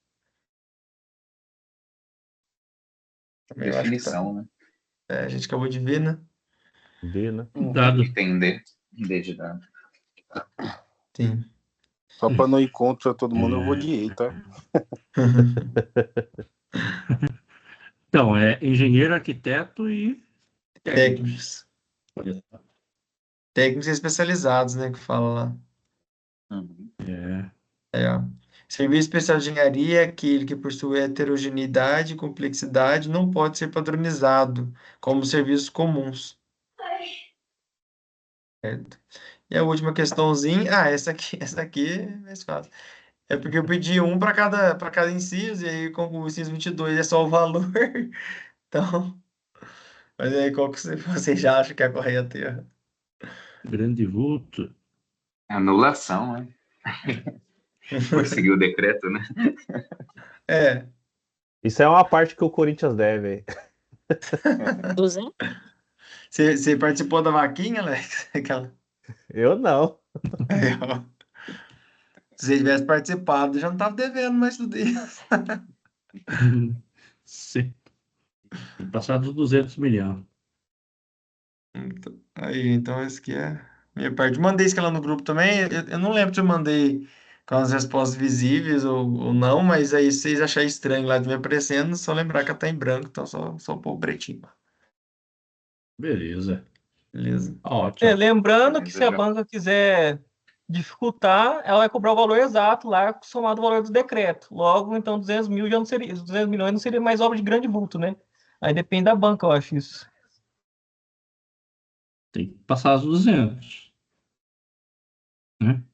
Também eu acho que tá. Definição, né? A gente acabou de ver, né? D, né? Dado. E tem D. D de dado. Sim. Só para não ir contra todo mundo, eu vou de E, tá? Então, é engenheiro, arquiteto e técnicos. Técnicos. Técnicos especializados, né? Que fala lá. É. Serviço especial de engenharia é aquele que, por sua heterogeneidade e complexidade, não pode ser padronizado, como serviços comuns. Certo. E a última questãozinha. Essa aqui é mais fácil. É porque eu pedi um para cada inciso, e aí, como o inciso 22 é só o valor, então. Mas aí, qual que você já acha que é a correta? Grande vulto. Anulação, né? Por seguir o decreto, né? É. Isso é uma parte que o Corinthians deve. 200? Você participou da vaquinha, Alex? Aquela... Eu não. Aí, ó. Se você tivesse participado, já não tava devendo mais tudo isso. Sim. Passar dos 200 milhões. Aí, então esse aqui é minha parte. Mandei isso lá no grupo também. Eu não lembro se eu mandei com as respostas visíveis ou não, mas aí se vocês acharem estranho lá de me aparecendo, só lembrar que ela tá em branco, então só pôr o pretinho. Beleza. Beleza. Ótimo. Lembrando que se a banca quiser dificultar, ela vai cobrar o valor exato lá, somado ao valor do decreto. Logo, então, 200 mil já não seria, 200 milhões não seria mais obra de grande vulto, né? Aí depende da banca, eu acho isso. Tem que passar os 200. Né?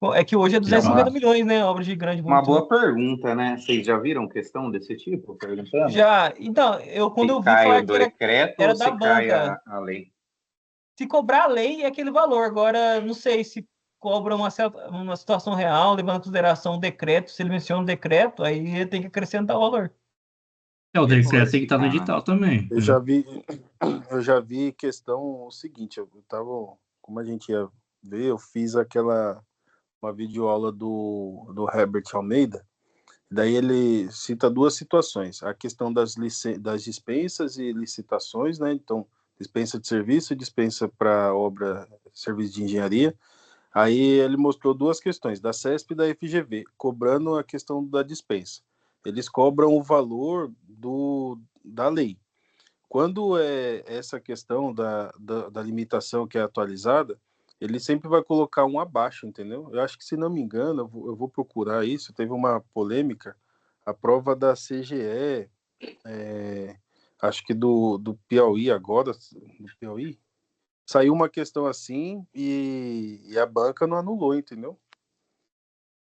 Bom, é que hoje é 250 milhões, né? Obra de grande vulto. Uma boa pergunta, né? Vocês já viram questão desse tipo? Perguntando? Já. Então, quando eu vi cai falar o que era decreto era ou da se cai banca. a lei? Se cobrar a lei, é aquele valor. Agora, não sei se cobra uma situação real, levando em consideração o decreto, se ele menciona o decreto, aí tem que acrescentar o valor. O decreto tem que estar no edital também. Eu já vi questão o seguinte, eu tava, como a gente ia ver, eu fiz uma videoaula do Herbert Almeida, daí ele cita duas situações, a questão das dispensas e licitações, né? Então, dispensa de serviço e dispensa para obra, serviço de engenharia. Aí ele mostrou duas questões, da CESP e da FGV, cobrando a questão da dispensa. Eles cobram o valor da lei. Quando é essa questão da limitação que é atualizada, ele sempre vai colocar um abaixo, entendeu? Eu acho que, se não me engano, eu vou procurar isso, teve uma polêmica, a prova da CGE, acho que do Piauí agora, do Piauí, saiu uma questão assim e a banca não anulou, entendeu?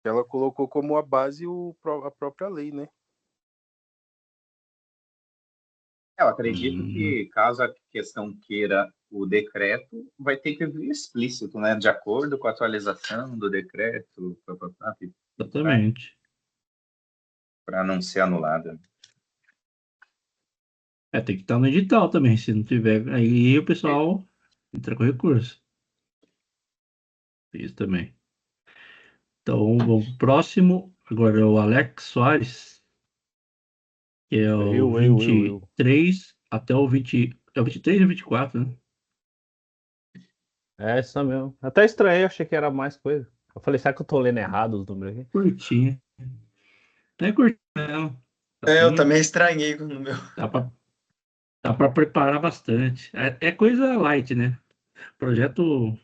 Ela colocou como a base a própria lei, né? Eu acredito que, caso a questão queira o decreto, vai ter que vir explícito, né? De acordo com a atualização do decreto, Exatamente. Para não ser anulada. Tem que estar no edital também. Se não tiver, aí o pessoal entra com recurso. Isso também. Então, vamos pro próximo. Agora é o Alex Soares, que é o 23 até o 20. É o 23 e o 24, né? É isso mesmo. Até estranhei, achei que era mais coisa. Eu falei, será que eu tô lendo errado os números aqui? Curtinho. É curtinho, não. Eu também estranhei com o meu. Dá para preparar bastante. É coisa light, né? Projeto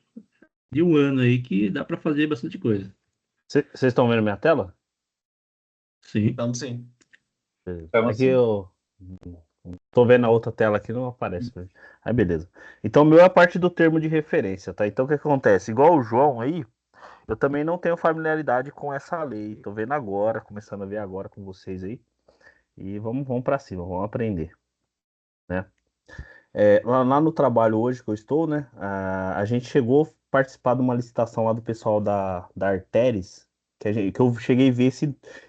de um ano aí que dá para fazer bastante coisa. Vocês estão vendo minha tela? Sim. Estamos sim. Aqui eu tô vendo a outra tela aqui, não aparece. Aí beleza. Então o meu é a parte do termo de referência, tá? Então o que acontece? Igual o João aí, eu também não tenho familiaridade com essa lei. Tô vendo agora, começando a ver agora com vocês aí. E vamos para cima, vamos aprender, né? Lá no trabalho hoje que eu estou, né? A gente chegou a participar de uma licitação lá do pessoal da Arteris, que eu cheguei a ver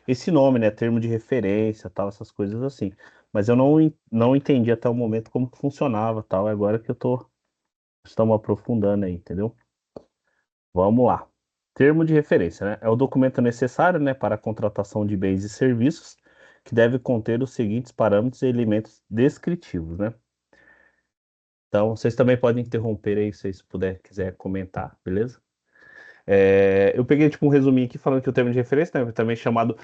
esse nome, né? Termo de referência, tal, essas coisas assim. Mas eu não entendi até o momento como que funcionava, tal. É agora que estamos aprofundando aí, entendeu? Vamos lá. Termo de referência, né? É o documento necessário, né, para a contratação de bens e serviços, que deve conter os seguintes parâmetros e elementos descritivos, né? Então, vocês também podem interromper aí, se vocês quiser comentar, beleza? Eu peguei tipo um resuminho aqui falando que o termo de referência, né, também chamado.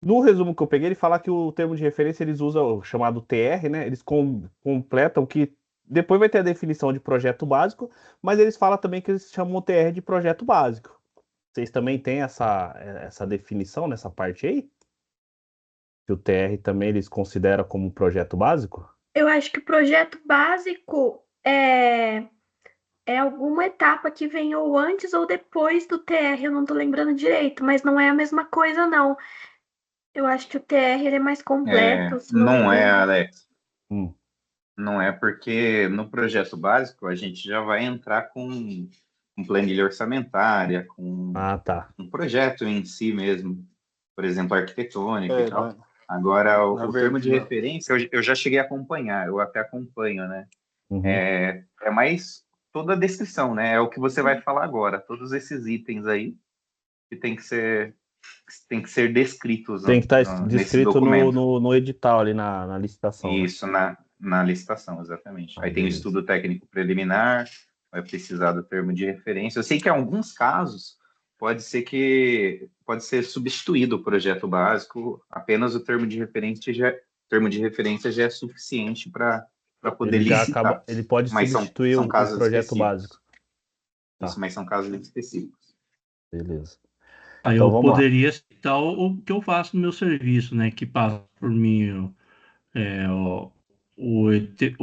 No resumo que eu peguei, ele fala que o termo de referência eles usam o chamado TR, né? Eles completam que depois vai ter a definição de projeto básico, mas eles falam também que eles chamam o TR de projeto básico. Vocês também têm essa definição nessa parte aí? Que o TR também eles consideram como projeto básico? Eu acho que o projeto básico é alguma etapa que vem ou antes ou depois do TR, eu não tô lembrando direito, mas não é a mesma coisa, não. Eu acho que o TR ele é mais completo. Não é, engano. Alex. Não é porque no projeto básico a gente já vai entrar com planilha orçamentária, com um projeto em si mesmo, por exemplo, arquitetônico e tal. Agora, o termo de referência, eu já cheguei a acompanhar, eu até acompanho, né? É mais toda a descrição, né? É o que você vai falar agora, todos esses itens aí que tem que ser descritos Tem que estar nesse descrito documento. no edital ali na licitação. Isso, na licitação, exatamente. Aí tem o estudo técnico preliminar, vai precisar do termo de referência. Eu sei que em alguns casos pode ser substituído o projeto básico, apenas o termo de referência já é suficiente para poder licitar. Ele pode substituir são o casos projeto específicos. básico. Isso, mas são casos específicos. Beleza. Aí Então, eu vamos lá. poderia citar o que eu faço no meu serviço, né? Que passa por mim o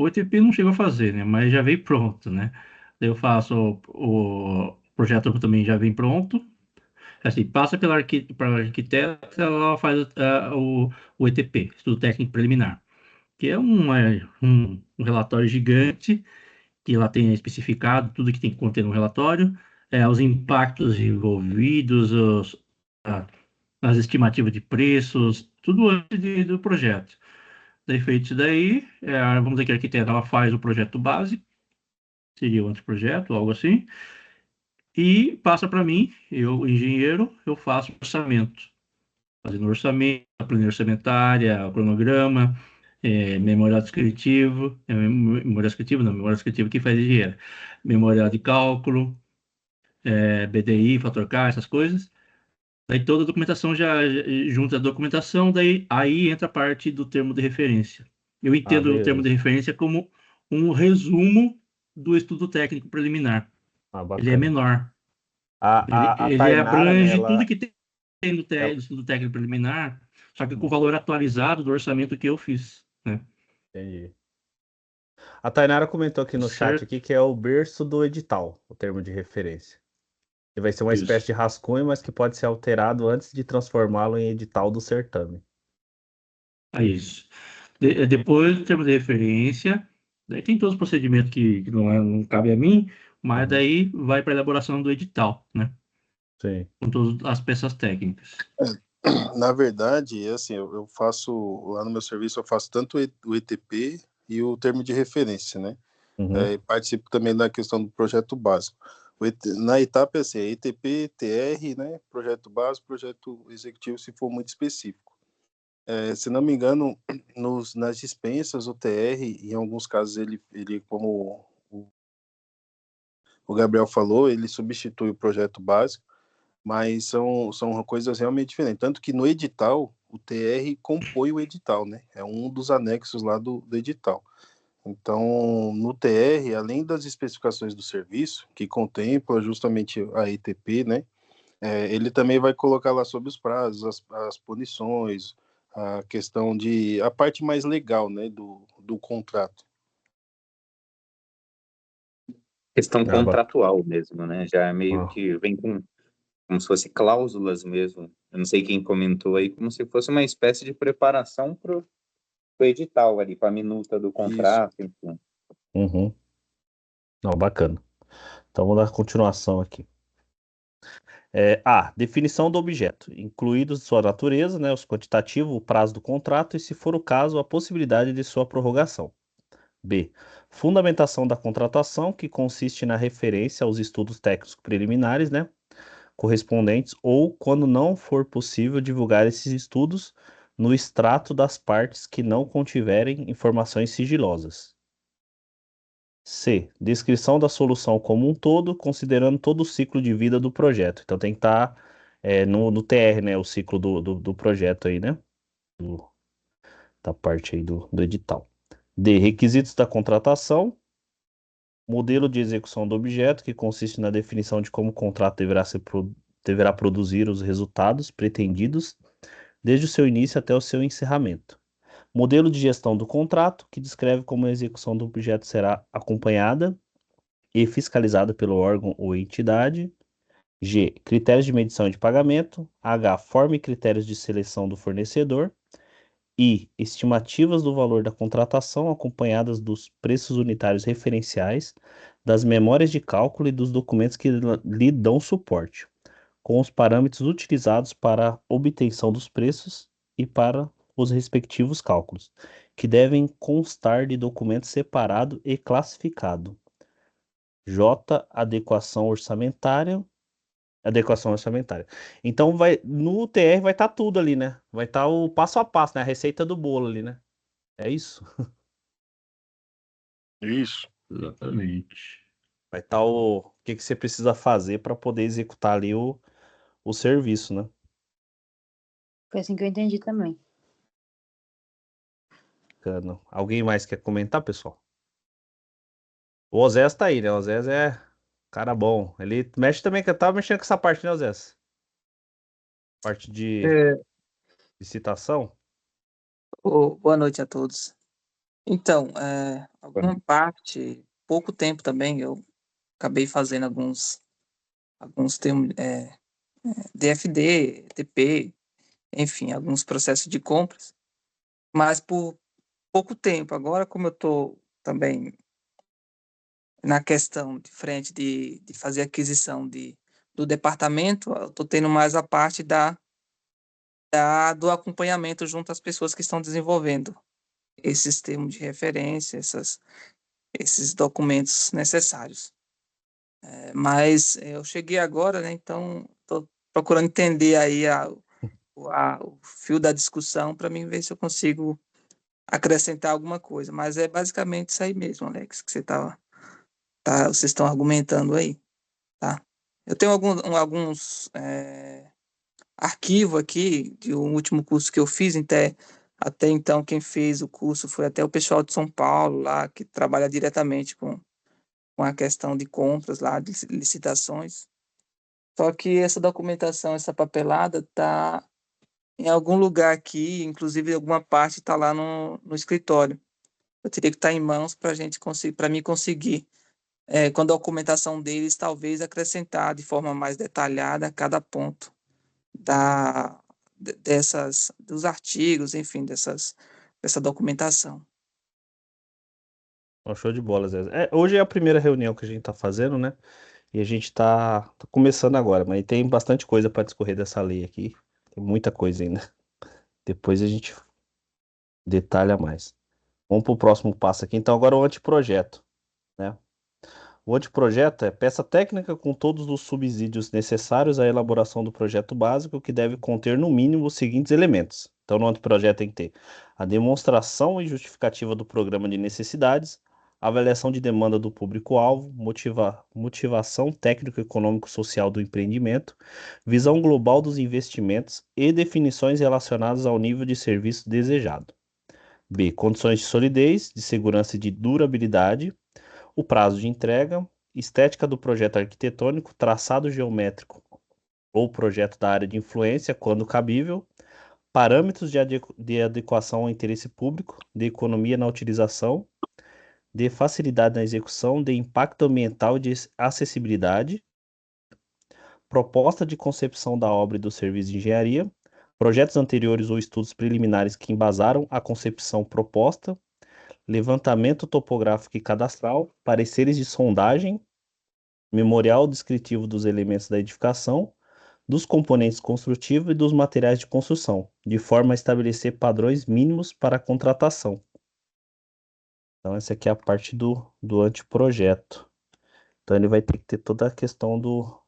ETP não chegou a fazer, né? Mas já veio pronto, né? Daí eu faço o projeto também já vem pronto. Assim, passa pela arquiteta, ela faz o ETP, Estudo Técnico Preliminar, que é um relatório gigante que lá tem especificado tudo que tem que conter no relatório, os impactos envolvidos, as estimativas de preços, tudo antes do projeto. Daí feito isso daí, vamos dizer que a arquiteta ela faz o projeto básico, seria o anteprojeto, algo assim, e passa para mim, eu, engenheiro, eu faço orçamento. Fazendo orçamento, a planilha orçamentária, o cronograma, memorial descritivo, memorial descritivo não, memorial descritivo que faz engenheiro, memorial de cálculo, BDI, fator K, essas coisas. Daí toda a documentação junta a documentação, daí aí entra a parte do termo de referência. Eu entendo o termo de referência como um resumo do estudo técnico preliminar. Ele é menor. Ele Tainara, abrange né, tudo que tem no estudo técnico preliminar, só que com o valor atualizado do orçamento que eu fiz, né? Entendi. A Tainara comentou aqui no chat aqui que é o berço do edital, o termo de referência. Ele vai ser uma espécie de rascunho, mas que pode ser alterado antes de transformá-lo em edital do certame. É isso. Depois do termo de referência, daí tem todos os procedimentos que não cabe a mim, mas daí vai para a elaboração do edital, né? Sim. Com todas as peças técnicas. Na verdade, assim, eu faço, lá no meu serviço, eu faço tanto o ETP e o termo de referência, né? Participo também da questão do projeto básico. Na etapa, assim, é ETP, TR, né? Projeto básico, projeto executivo, se for muito específico. Se não me engano, nas dispensas, o TR, em alguns casos, ele como o Gabriel falou, ele substitui o projeto básico, mas são coisas realmente diferentes. Tanto que no edital, o TR compõe o edital, né? É um dos anexos lá do edital. Então, no TR, além das especificações do serviço, que contempla justamente a ETP, né? Ele também vai colocar lá sobre os prazos, as punições, a questão a parte mais legal, né, do contrato. Questão contratual mesmo, né? Já meio que vem como se fosse cláusulas mesmo. Eu não sei quem comentou aí, como se fosse uma espécie de preparação para o edital ali, para a minuta do contrato, enfim. Não, bacana. Então vamos dar continuação aqui. A. Definição do objeto, incluídos sua natureza, né, o quantitativo, o prazo do contrato e, se for o caso, a possibilidade de sua prorrogação. B. Fundamentação da contratação, que consiste na referência aos estudos técnicos preliminares, né, correspondentes, ou, quando não for possível divulgar esses estudos, no extrato das partes que não contiverem informações sigilosas. C. Descrição da solução como um todo, considerando todo o ciclo de vida do projeto. Então tem que estar no TR, né? O ciclo do projeto aí, né? Da parte aí do edital. D. Requisitos da contratação. Modelo de execução do objeto, que consiste na definição de como o contrato deverá produzir os resultados pretendidos desde o seu início até o seu encerramento. Modelo de gestão do contrato, que descreve como a execução do objeto será acompanhada e fiscalizada pelo órgão ou entidade. G. Critérios de medição e de pagamento. H. Forma e critérios de seleção do fornecedor. I. Estimativas do valor da contratação acompanhadas dos preços unitários referenciais, das memórias de cálculo e dos documentos que lhe dão suporte, com os parâmetros utilizados para a obtenção dos preços e para os respectivos cálculos, que devem constar de documento separado e classificado. J. Adequação orçamentária. Então, no TR vai estar tudo ali, né? Vai estar o passo a passo, né? A receita do bolo ali, né? É isso? Isso. Exatamente. Vai estar o que você precisa fazer para poder executar ali o serviço, né? Foi assim que eu entendi também. Bacana. Alguém mais quer comentar, pessoal? O Osés tá aí, né? O Osés é cara bom. Ele mexe também, que eu tava mexendo com essa parte, né, Osés? Parte de citação. Boa noite a todos. Então, alguma parte, pouco tempo também, eu acabei fazendo alguns termos, DFD, TP, enfim, alguns processos de compras, mas por pouco tempo. Agora, como eu estou também na questão de frente de fazer aquisição do departamento, eu estou tendo mais a parte do acompanhamento junto às pessoas que estão desenvolvendo esses termos de referência, esses documentos necessários. Mas eu cheguei agora, né, então estou procurando entender aí o fio da discussão para mim ver se eu consigo acrescentar alguma coisa. Mas é basicamente isso aí mesmo, Alex, que vocês estão argumentando aí, tá? Eu tenho alguns arquivos aqui de um último curso que eu fiz, até então quem fez o curso foi até o pessoal de São Paulo lá, que trabalha diretamente com a questão de compras lá, de licitações. Só que essa documentação, essa papelada está em algum lugar aqui, inclusive alguma parte está lá no escritório. Eu teria que estar em mãos para mim conseguir, com a documentação deles, talvez acrescentar de forma mais detalhada cada ponto dos artigos, enfim, dessa documentação. Show de bola, Zé. Hoje é a primeira reunião que a gente está fazendo, né? E a gente tá começando agora, mas tem bastante coisa para discorrer dessa lei aqui. Tem muita coisa ainda. Depois a gente detalha mais. Vamos para o próximo passo aqui. Então, agora o anteprojeto, né? O anteprojeto é peça técnica com todos os subsídios necessários à elaboração do projeto básico, que deve conter, no mínimo, os seguintes elementos. Então, no anteprojeto tem que ter a demonstração e justificativa do programa de necessidades, avaliação de demanda do público-alvo, motivação técnico-econômico-social do empreendimento, visão global dos investimentos e definições relacionadas ao nível de serviço desejado. B. Condições de solidez, de segurança e de durabilidade, o prazo de entrega, estética do projeto arquitetônico, traçado geométrico ou projeto da área de influência, quando cabível, parâmetros de adequação ao interesse público, de economia na utilização, de facilidade na execução, de impacto ambiental e de acessibilidade, proposta de concepção da obra e do serviço de engenharia, projetos anteriores ou estudos preliminares que embasaram a concepção proposta, levantamento topográfico e cadastral, pareceres de sondagem, memorial descritivo dos elementos da edificação, dos componentes construtivos e dos materiais de construção, de forma a estabelecer padrões mínimos para a contratação. Então, essa aqui é a parte do anteprojeto. Então, ele vai ter que ter toda a questão do...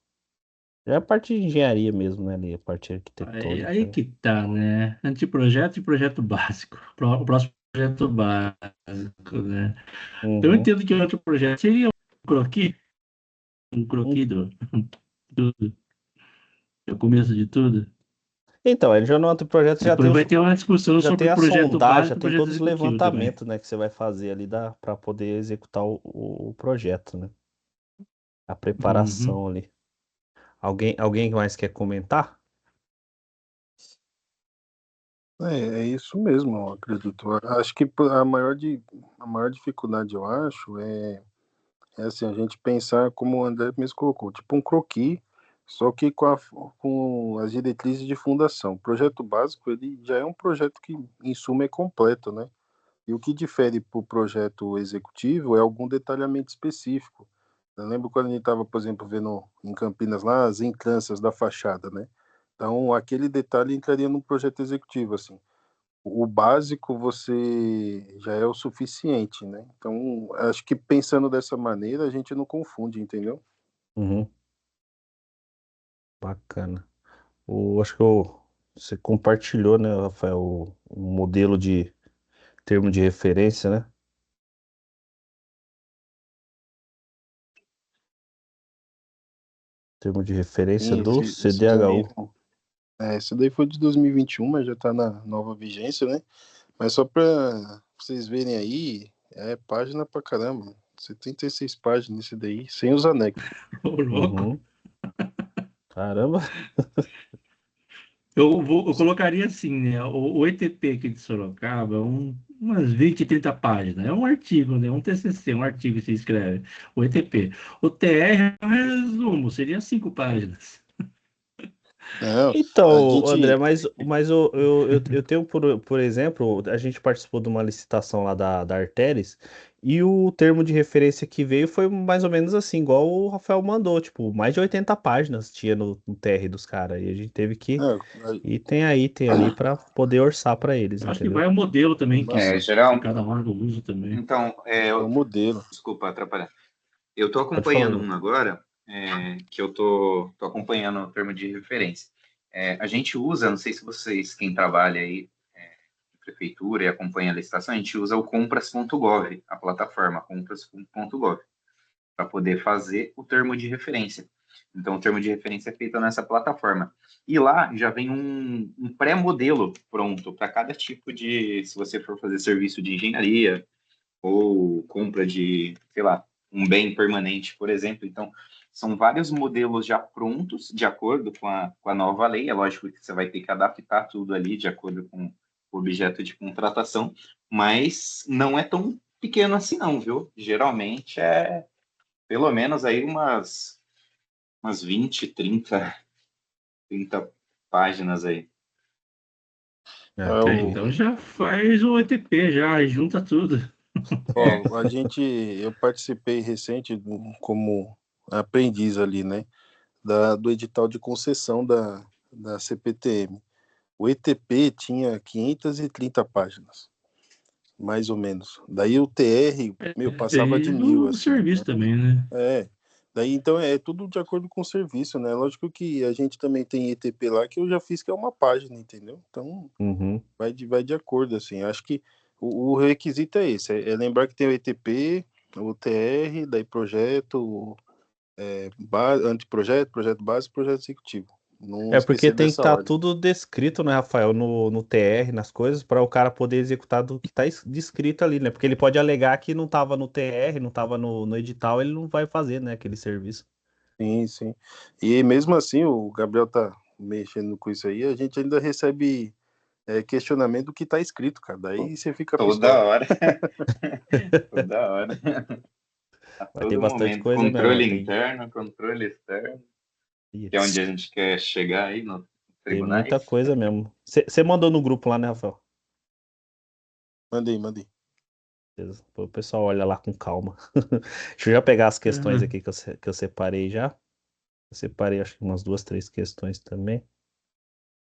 É a parte de engenharia mesmo, né? Ali, a parte arquitetônica. Aí que tá, né? Anteprojeto e projeto básico. O próximo projeto básico, né? Eu Uhum. entendo que o outro projeto seria um croquis do começo de tudo. Então, ele já no anteprojeto já tem Depois vai ter uma discussão já tem sobre a projeto sondagem, já básico e tem projeto todos os executivo também. levantamentos, né, que você vai fazer ali para poder executar o projeto, né? A Uhum. preparação ali. Alguém mais quer comentar? É isso mesmo, eu acredito. Eu acho que a maior dificuldade, eu acho, é assim, a gente pensar como o André mesmo colocou, tipo um croquis, só que com as diretrizes de fundação. O projeto básico, ele já é um projeto que, em suma, é completo, né? E o que difere para o projeto executivo é algum detalhamento específico. Eu lembro quando a gente estava, por exemplo, vendo em Campinas lá as entrâncias da fachada, né? Então, aquele detalhe entraria no projeto executivo, assim. O básico você já é o suficiente, né? Então, acho que pensando dessa maneira, a gente não confunde, entendeu? Uhum. Bacana. Acho que você compartilhou, né, Rafael, o modelo de termo de referência, né? Termo de referência Sim, do esse daí, CDHU. esse daí foi de 2021, mas já está na nova vigência, né? Mas só para vocês verem aí, é página pra caramba. 76 páginas esse daí, sem os anexos. Ô, louco. Uhum. Caramba. Eu colocaria assim, né? O ETP aqui de Sorocaba, umas 20, 30 páginas. É um artigo, né? Um TCC, um artigo que se escreve. O ETP. O TR é um resumo, seria 5 páginas. Não, a Então, André, gente. mas eu tenho, por exemplo, a gente participou de uma licitação lá da Arteris e o termo de referência que veio foi mais ou menos assim, igual o Rafael mandou, tipo, mais de 80 páginas tinha no TR dos caras e a gente teve que. É, E tem ali para poder orçar para eles, Eu acho que entendeu? vai o modelo também que Geral. cada órgão usa também. Então, é o modelo. desculpa atrapalhar. Eu estou Pode falar, acompanhando João. um agora, que eu tô acompanhando o termo de referência. A gente usa, não sei se vocês, quem trabalha aí em prefeitura e acompanha a licitação, a gente usa o compras.gov, a plataforma compras.gov, para poder fazer o termo de referência. Então, o termo de referência é feito nessa plataforma. E lá já vem um pré-modelo pronto para cada tipo de, se você for fazer serviço de engenharia, ou compra de, sei lá, um bem permanente, por exemplo. Então, são vários modelos já prontos, de acordo com a nova lei. É lógico que você vai ter que adaptar tudo ali de acordo com o objeto de contratação, mas não é tão pequeno assim não, viu? Geralmente é pelo menos aí umas 20, 30 páginas aí. Então já faz o ETP, já junta tudo. Ó, eu participei recente como aprendiz ali, né? Do edital de concessão da CPTM. O ETP tinha 530 páginas, mais ou menos. Daí o TR, passava de 1.000, do assim. serviço também, né? Daí, então, é tudo de acordo com o serviço, né? Lógico que a gente também tem ETP lá, que eu já fiz que é uma página, entendeu? Então, Uhum. vai de acordo, assim. Acho que o requisito é esse, é lembrar que tem o ETP, o TR, daí projeto, anteprojeto, projeto básico, projeto executivo. Não É porque esquecer tem que dessa estar ordem. tudo descrito, né, Rafael, no TR, nas coisas, para o cara poder executar do que está descrito ali, né? Porque ele pode alegar que não estava no TR, não estava no edital, ele não vai fazer, né, aquele serviço. Sim, sim. E mesmo assim, o Gabriel tá mexendo com isso aí, a gente ainda recebe questionamento do que tá escrito, cara. Daí você fica Toda pistola. hora. Toda hora. A Vai ter todo bastante momento. coisa mesmo, Controle tem, interno, controle externo, que é onde Ixi, a gente quer chegar aí nos tem muita tribunais. coisa mesmo. Você mandou no grupo lá, né, Rafael? Mandei. Beleza. O pessoal olha lá com calma. Deixa eu já pegar as questões Ah, aqui que eu separei já. Eu separei, acho que umas 2, 3 questões também.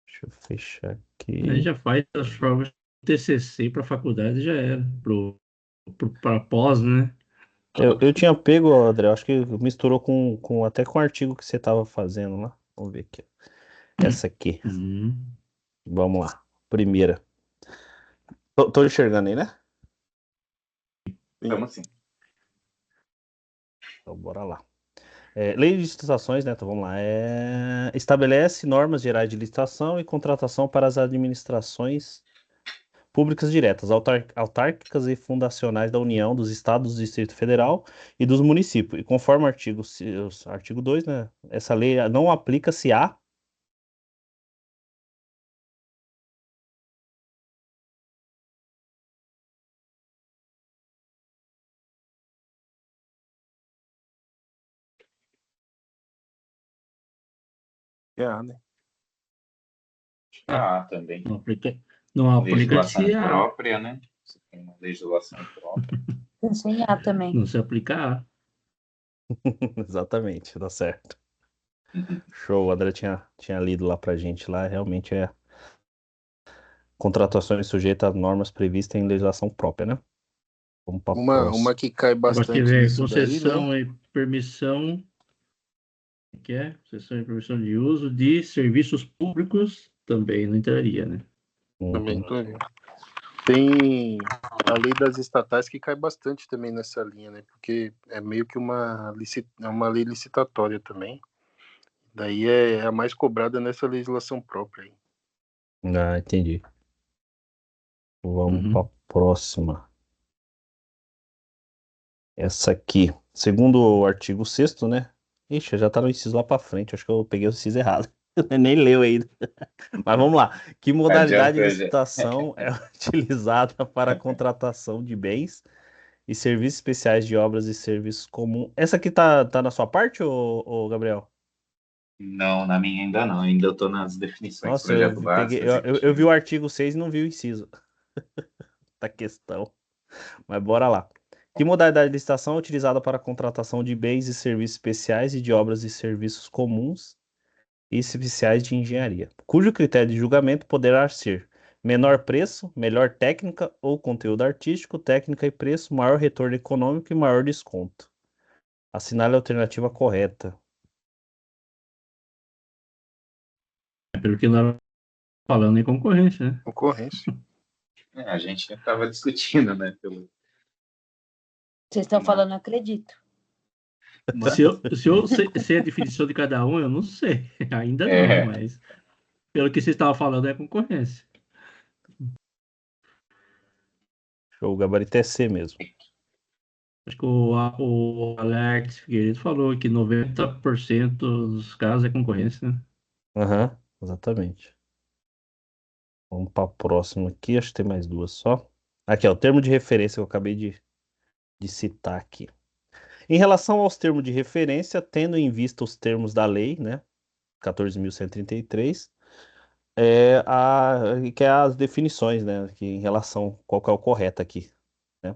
Deixa eu fechar Aí aqui. já faz as provas de TCC para a faculdade, já era. Para pós, né? Eu tinha pego, André, acho que misturou até com o artigo que você estava fazendo lá. Vamos ver aqui. Essa aqui. Vamos lá. Primeira. Tô enxergando aí, né? Vamos sim. Então, bora lá. Lei de licitações, né? Então vamos lá. Estabelece normas gerais de licitação e contratação para as administrações públicas diretas, autárquicas e fundacionais da União, dos Estados, do Distrito Federal e dos municípios. E conforme o artigo 2, né? Essa lei não aplica-se a. Né? Também. Não aplica Legislação se a. própria, né? Você tem uma legislação própria. Pensei em A também. Não se aplica a. Exatamente, dá certo. Show, o André tinha lido lá pra gente lá, realmente é contratações sujeitas a normas previstas em legislação própria, né? Vamos pra Uma próxima. que cai Agora bastante tiver nisso daí, concessão né? e permissão. Que é? Concessão e permissão de uso de serviços públicos também não entraria, né? Também tô ali. Tem a lei das estatais que cai bastante também nessa linha, né? Porque é meio que uma lei licitatória também. Daí é a mais cobrada nessa legislação própria aí. Ah, entendi. Vamos para a próxima. Essa aqui. Segundo o artigo 6º, né? Ixi, já tá no inciso lá para frente. Acho que eu peguei o inciso errado. Nem leu ainda. Mas vamos lá. Que modalidade de Adianta, já. licitação é utilizada para a contratação de bens e serviços especiais de obras e serviços comuns? Essa aqui tá na sua parte, ô Gabriel? Não, na minha ainda não. Ainda eu tô nas definições, Nossa, projeto eu peguei. básico, Eu vi executivo. o artigo 6 e não vi o inciso da questão. Mas bora lá. Que modalidade de licitação é utilizada para a contratação de bens e serviços especiais e de obras e serviços comuns e especiais de engenharia, cujo critério de julgamento poderá ser menor preço, melhor técnica ou conteúdo artístico, técnica e preço, maior retorno econômico e maior desconto. Assinale a alternativa correta. Pelo que nós falando em concorrência, né? Concorrência. A gente estava discutindo, né? Vocês estão falando, acredito. Se eu sei a definição de cada um, eu não sei. Ainda não, mas pelo que você estava falando é concorrência. O gabarito é C mesmo. Acho que o Alex Figueiredo falou que 90% dos casos é concorrência, né? Aham, exatamente. Vamos para a próxima aqui, acho que tem mais duas só. Aqui, ó, o termo de referência que eu acabei de citar aqui. Em relação aos termos de referência, tendo em vista os termos da lei, né, 14.133, que é as definições, né, que em relação qual que é o correto aqui, né?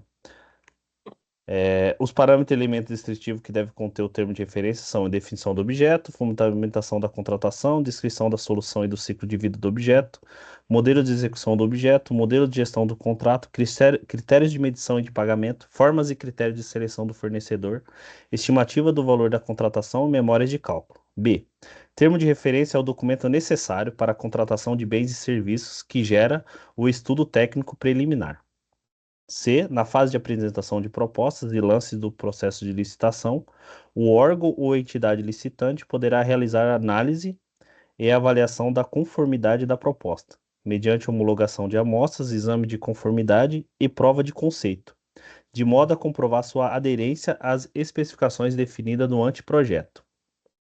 Os parâmetros e elementos descritivos que devem conter o termo de referência são a definição do objeto, fundamentação da contratação, descrição da solução e do ciclo de vida do objeto, modelo de execução do objeto, modelo de gestão do contrato, critérios de medição e de pagamento, formas e critérios de seleção do fornecedor, estimativa do valor da contratação e memórias de cálculo. B. Termo de referência é o documento necessário para a contratação de bens e serviços que gera o estudo técnico preliminar. C. Na fase de apresentação de propostas e lances do processo de licitação, o órgão ou entidade licitante poderá realizar análise e avaliação da conformidade da proposta, mediante homologação de amostras, exame de conformidade e prova de conceito, de modo a comprovar sua aderência às especificações definidas no anteprojeto.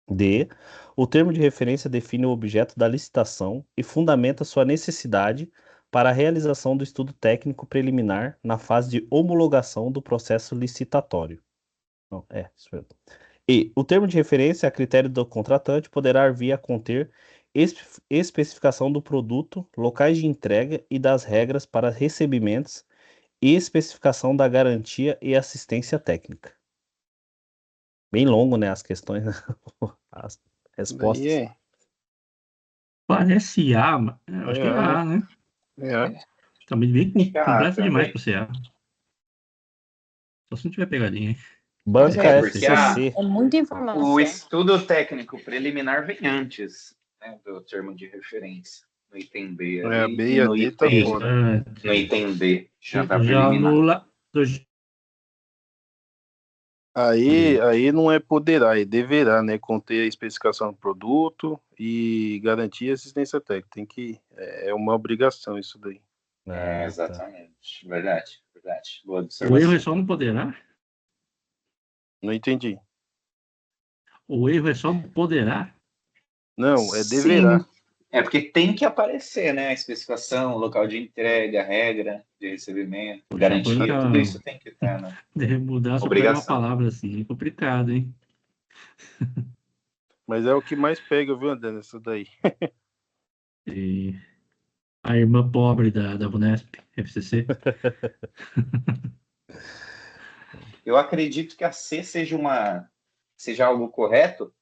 D. O termo de referência define o objeto da licitação e fundamenta sua necessidade para a realização do estudo técnico preliminar na fase de homologação do processo licitatório. Não, isso mesmo. E o termo de referência, a critério do contratante, poderá vir a conter especificação do produto, locais de entrega e das regras para recebimentos e especificação da garantia e assistência técnica. Bem longo, né? As questões, né? As Daí respostas. Parece A, mas eu acho que é A, A, né? né? Também bem Acho que é A complexo demais também. pra ser A. Só se não tiver pegadinha, hein? Banca É, porque FCC. É muita o informação. estudo técnico preliminar vem antes, né, do termo de referência. No item B A ali B e e a no D tá item, fora. no item D já tá Já preliminar. anula. Aí não é poderá, é deverá, né? Conter a especificação do produto e garantir a assistência técnica. Tem que. É uma obrigação isso daí. Tá. Exatamente. Verdade. Boa O observação. erro é só no poderá? Não entendi. O erro é só no poderá? Não, é deverá. Sim. É porque tem que aparecer, né? A especificação, o local de entrega, a regra de recebimento, Poxa, garantia, tudo isso tem que estar, né? Deve mudar só por uma Obrigação. palavra assim. É complicado, hein? Mas é o que mais pega, viu, André, nessa daí. E a irmã pobre da Vunesp, FCC. Eu acredito que a C seja algo correto,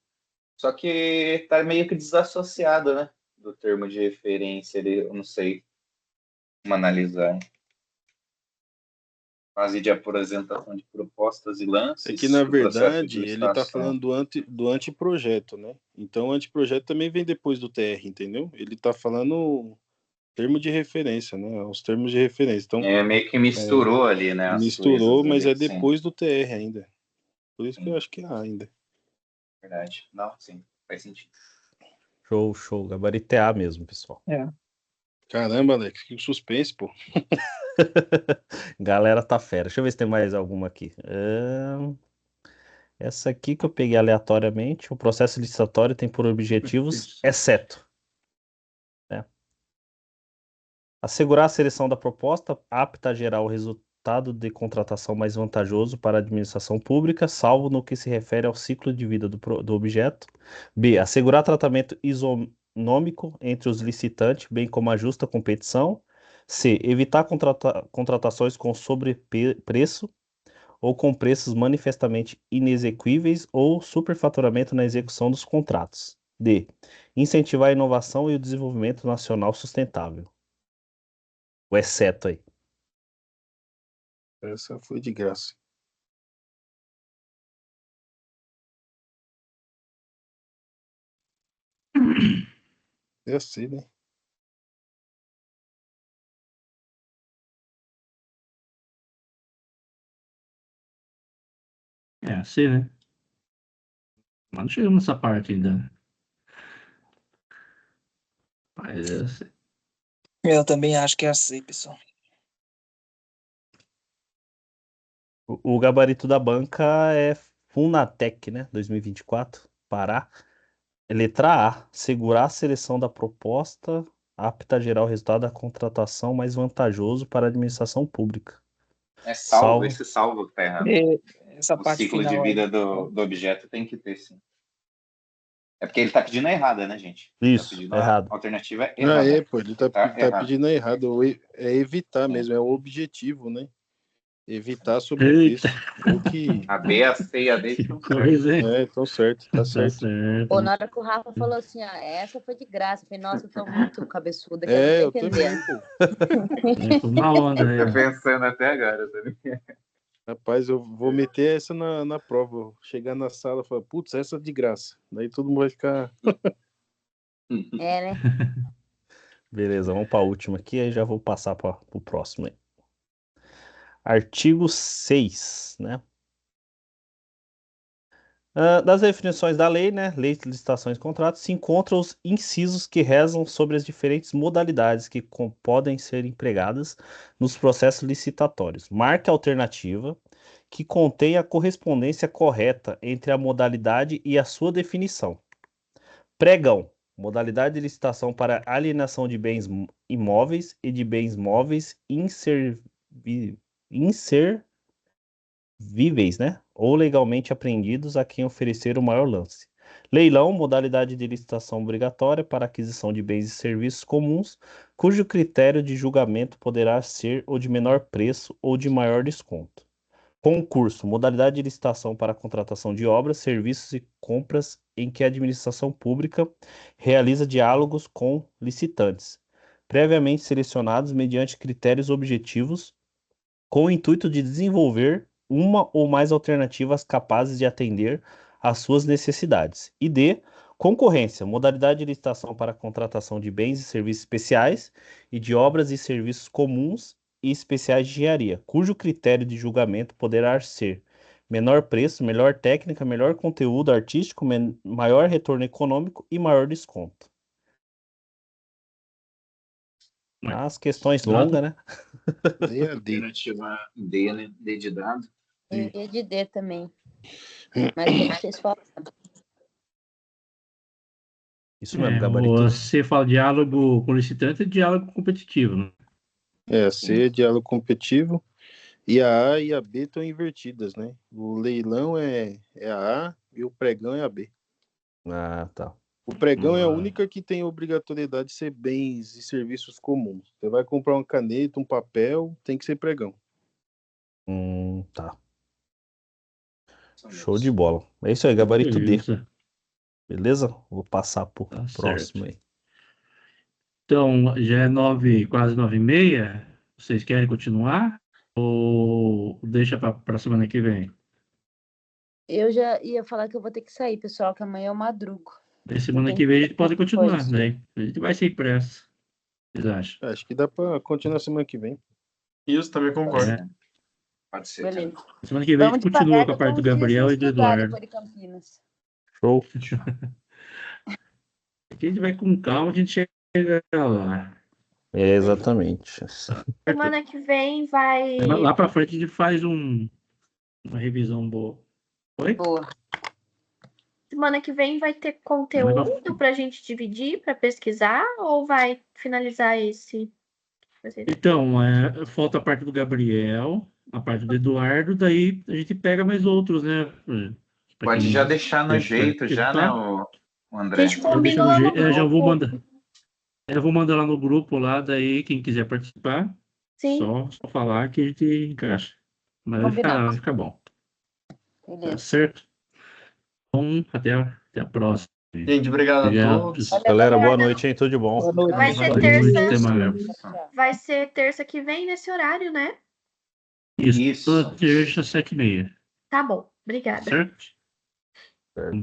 só que está meio que desassociado, né? Do termo de referência, eu não sei como analisar. Fase de apresentação de propostas e lances. É que, na do processo de verdade, ele está licitação. falando do anteprojeto, né? Então, o anteprojeto também vem depois do TR, entendeu? Ele está falando termo de referência, né? Os termos de referência. Então, Meio que misturou ali, né? As misturou, coisas mas ali, é sim. depois do TR ainda. Por isso que eu acho que é A ainda. Verdade. Não, sim, faz sentido. Show. Gabarito é A mesmo, pessoal. Caramba, Alex, que suspense, pô. Galera tá fera. Deixa eu ver se tem mais alguma aqui. Essa aqui que eu peguei aleatoriamente. O processo licitatório tem por objetivos, exceto, né? Assegurar a seleção da proposta apta a gerar o resultado de contratação mais vantajoso para a administração pública, salvo no que se refere ao ciclo de vida do objeto. B. Assegurar tratamento isonômico entre os licitantes, bem como a justa competição. C. Evitar contratações com sobrepreço ou com preços manifestamente inexequíveis ou superfaturamento na execução dos contratos. D. Incentivar a inovação e o desenvolvimento nacional sustentável. O exceto aí. Essa foi de graça. É assim, né? É assim, né? Mas não chegamos nessa parte ainda. Mas é assim. Eu também acho que é assim, pessoal. O gabarito da banca é Funatec, né? 2024, Pará. Letra A. Segurar a seleção da proposta apta a gerar o resultado da contratação mais vantajoso para a administração pública. É salvo, esse salvo que tá errado. Essa O parte ciclo final de aí. vida do objeto tem que ter, sim. É porque ele tá pedindo a errada, né, gente? Isso, Tá pedindo errado. A alternativa Ah, errada. pô, ele tá errado. pedindo errado. É evitar mesmo, é o objetivo, né? Evitar Eita! sobrepreço. Ou que. A B, a C e a D Que estão coisa, hein? Estão certo, tá Pô, certo. na hora que o Rafa falou assim, essa foi de graça. Eu falei, nossa, eu tô muito cabeçuda, que É, eu eu não tô também, entendendo. pô. Foi uma onda aí, Tô ó. pensando até agora, tá? Rapaz, eu vou meter essa na prova. Vou chegar na sala e falar, putz, essa é de graça. Daí todo mundo vai ficar. É, né? Beleza, vamos para a última aqui, aí já vou passar para o próximo aí. Artigo 6, né? Das definições da lei, né? Lei de licitações e contratos, se encontram os incisos que rezam sobre as diferentes modalidades que podem ser empregadas nos processos licitatórios. Marque a alternativa que contém a correspondência correta entre a modalidade e a sua definição. Pregão. Modalidade de licitação para alienação de bens imóveis e de bens móveis inservíveis, né? Ou legalmente apreendidos a quem oferecer o maior lance. Leilão, modalidade de licitação obrigatória para aquisição de bens e serviços comuns, cujo critério de julgamento poderá ser ou de menor preço ou de maior desconto. Concurso, modalidade de licitação para a contratação de obras, serviços e compras em que a administração pública realiza diálogos com licitantes, previamente selecionados mediante critérios objetivos, com o intuito de desenvolver uma ou mais alternativas capazes de atender às suas necessidades. E D, concorrência, modalidade de licitação para a contratação de bens e serviços especiais e de obras e serviços comuns e especiais de engenharia, cujo critério de julgamento poderá ser menor preço, melhor técnica, melhor conteúdo artístico, maior retorno econômico e maior desconto. As questões longas, né? D a D. Alternativa D, né? D de dado. Eu ia de D também. Mas como vocês falaram. Isso mesmo, gabarito. Você fala diálogo com licitante e diálogo competitivo, né? A C é diálogo competitivo. E a A e a B estão invertidas, né? O leilão é a A e o pregão é a B. Ah, tá. O pregão é a única que tem obrigatoriedade de ser bens e serviços comuns. Você vai comprar uma caneta, um papel, tem que ser pregão. Tá. Show de bola. É isso aí, gabarito D. Beleza? Vou passar pro próximo aí. Então, já é quase 9h30. Vocês querem continuar? Ou deixa para semana que vem? Eu já ia falar que eu vou ter que sair, pessoal, que amanhã eu madrugo. Na semana que vem a gente pode continuar, né? A gente vai sem pressa. O que vocês acham? Acho que dá para continuar semana que vem. Isso, também concordo. Pode ser. Beleza. Semana que vem a gente continua com a parte do Gabriel e do Eduardo. Show. Aqui a gente vai com calma, a gente chega lá. Exatamente. Semana que vem vai. Lá para frente a gente faz uma revisão boa. Oi? Boa. Semana que vem vai ter conteúdo para a gente dividir, para pesquisar, ou vai finalizar esse? Então, falta a parte do Gabriel, a parte do Eduardo, daí a gente pega mais outros, né? Pode já deixar no jeito, já, né, o André? A gente combina lá no grupo. Já vou mandar. Eu vou mandar lá no grupo, lá, daí quem quiser participar, só falar que a gente encaixa. Mas vai ficar bom. Beleza. Tá certo? Então, até a próxima. Gente, obrigado a todos. Galera, boa noite, hein? Tudo de bom. Vai ser terça. Vai ser terça que vem nesse horário, né? Isso. Terça, 7h30. Tá bom. Obrigada. Certo?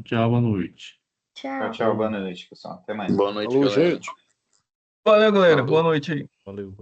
Tchau, boa noite. Tchau. Boa noite, pessoal. Até mais. Boa noite, galera. Valeu, galera. Boa noite aí. Valeu.